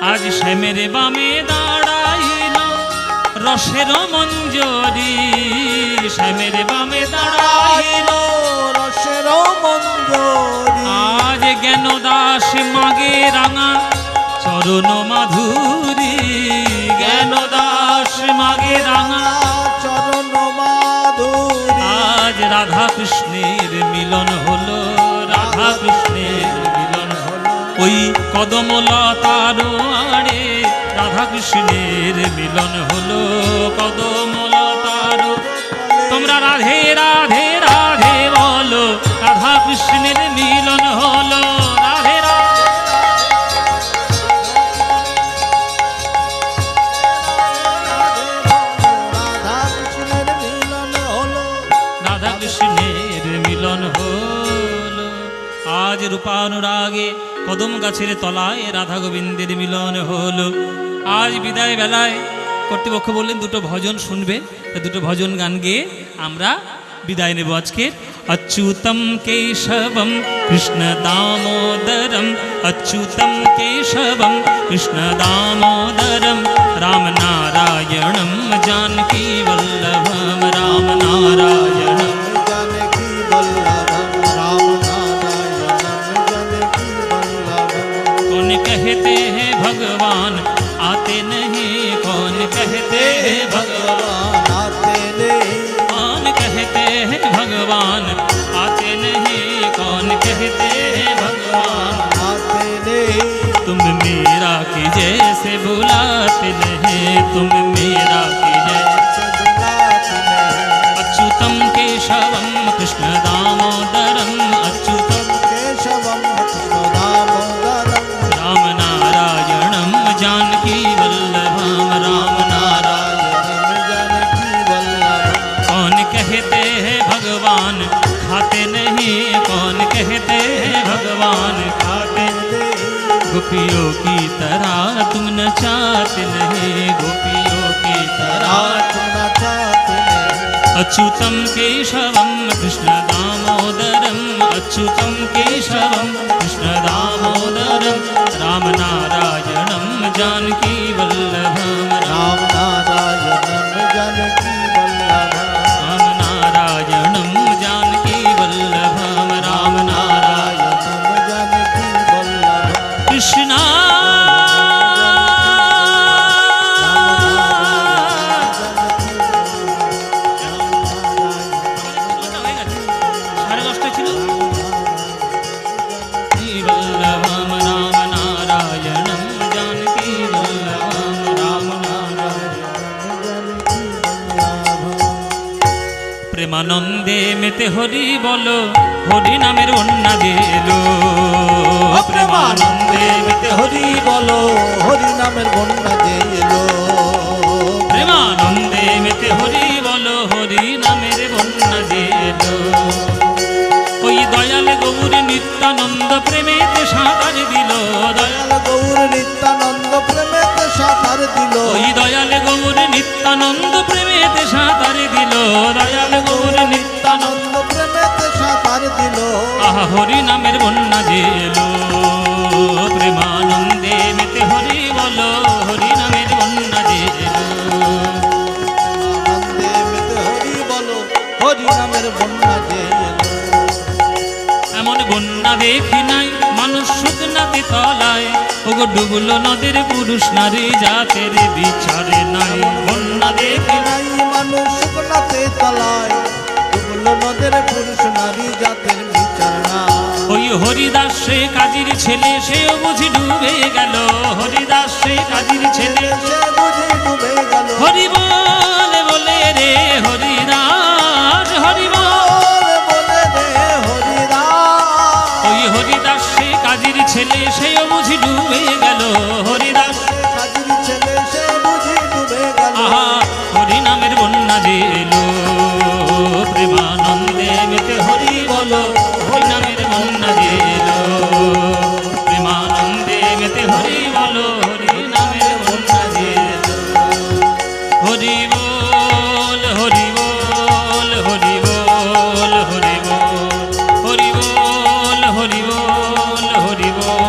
আজ শ্যামের বামে দাঁড়াইল রসের মঞ্জরি শ্যামের বামে দাঁড়াইল রসের মঞ্জরি আজ জ্ঞান দাস মাগে রাঙা চরণ মাধুরী জ্ঞান দাস মাগে রাঙা চরণ মাধুরী আজ রাধা কৃষ্ণের মিলন হলো রাধা কৃষ্ণের মিলন হলো ওই কদমলতার আড়ে রাধা কৃষ্ণের মিলন হলো কদমলতার তোমরা রাধে রাধে রাধে বলো রাধা কৃষ্ণের মিলন হলো রাধে রাধে রাধা কৃষ্ণের মিলন হলো রাধা কৃষ্ণের মিলন হলো আজ রূপানুরাগে কদম গাছের তলায় রাধা গোবিন্দের মিলন হলো আজ বিদায় বেলায় কর্তৃপক্ষ বললেন দুটো ভজন শুনবে তা দুটো ভজন গান গেয়ে আমরা বিদায় নেব আজকে अच्युतं केशवं कृष्णदामोदरं अच्युतं केशवं कृष्णदामोदरं रामनारायणं जानकीवल्लभं रामनारायणं जानकी वल्लभं रामनारायणं जानकी वल्लभं कौन कहते हैं भगवान आते नहीं कौन कहते हैं भगवान आते नहीं कौन कहते हैं भगवान आते नहीं कौन कहते हैं भगवान आते नहीं तुम मेरा की जैसे बुलाते नहीं तुम मेरा की जैसे बुलाते नहीं अच्युतं केशवं कृष्ण दामोदरं अच्युतं केशवं कृष्णदामोदरं रामनारायणं जानकी वल्लभं रामनारायणं जानकी वल्लभं कौन कहते हैं भगवान खाते नहीं कौन कहते हैं भगवान खाते गोपियों की तरह तुम नचाते नहीं गोपियों की तरह अच्युतं केशवं कृष्ण दामोदरं अच्युतं केशवं कृष्ण दामोदरं रामनारायणं जानकी वल्लभं रामनारायणं जानकी वल्लभं रामनारायणं जानकी वल्लभं रामनारायण जानकी वल्लभं कृष्णा वल्लभं रामनारायणं जानकी वल्लभं रामनारायण প্রেমানন্দে মেতে হরি বলো হরি নামের বন্যা গেলো প্রেমানন্দে মেতে হরি বলো হরি নামের বন্যা যে এলো প্রেমানন্দে মেতে হরি বলো হরি নামের বন্যা গেলো ওই দয়াল গৌর নিত্যানন্দ প্রেমেতে সাঁতার দিল দয়াল দয়াল গৌর নিত্যানন্দ প্রেমেতে সাঁতার দিল ওই দয়াল গৌর নিত্যানন্দ প্রেমেতে সাঁতার দিল দয়াল গৌর নিত্যানন্দ আনন্দ প্রেমেতে সাঁতার দিল আহা হরি নামের বন্যা জেলো প্রেমানন্দে মেতে হরি বলো হরি নামের বন্যা জেলো আনন্দে মেতে হরি বলো হরি নামের বন্যা যে এলো এমন বন্যা দেখি নাই মানুষ শুকনাতে তলায় ওগো ডুবলো নদের পুরুষ নারী জাতের বিচারে নাই বন্যা দেখি নাই নাই মানুষ শুকনাতে তলায় ডুবলো নদের পুরুষ নারী জাতের বিচার না ওই হরিদাস সে কাজীর ছেলে সেও বুঝি ডুবে গেল হরিদাস সে কাজীর ছেলে সে বুঝি ডুবে গেল হরি বলে বলে রে হরিদাস হরি বল বলে রে হরিদাস ওই হরিদাস মেতে হরি বলো, হরি নামের বন্যা দিলো। প্রেমানন্দে মেতে হরি বলো, হরি নামের বন্যা দিলো। হরি বল, হরি বল, হরি বল, হরি বল, হরি বল, হরি বল, হরি বল।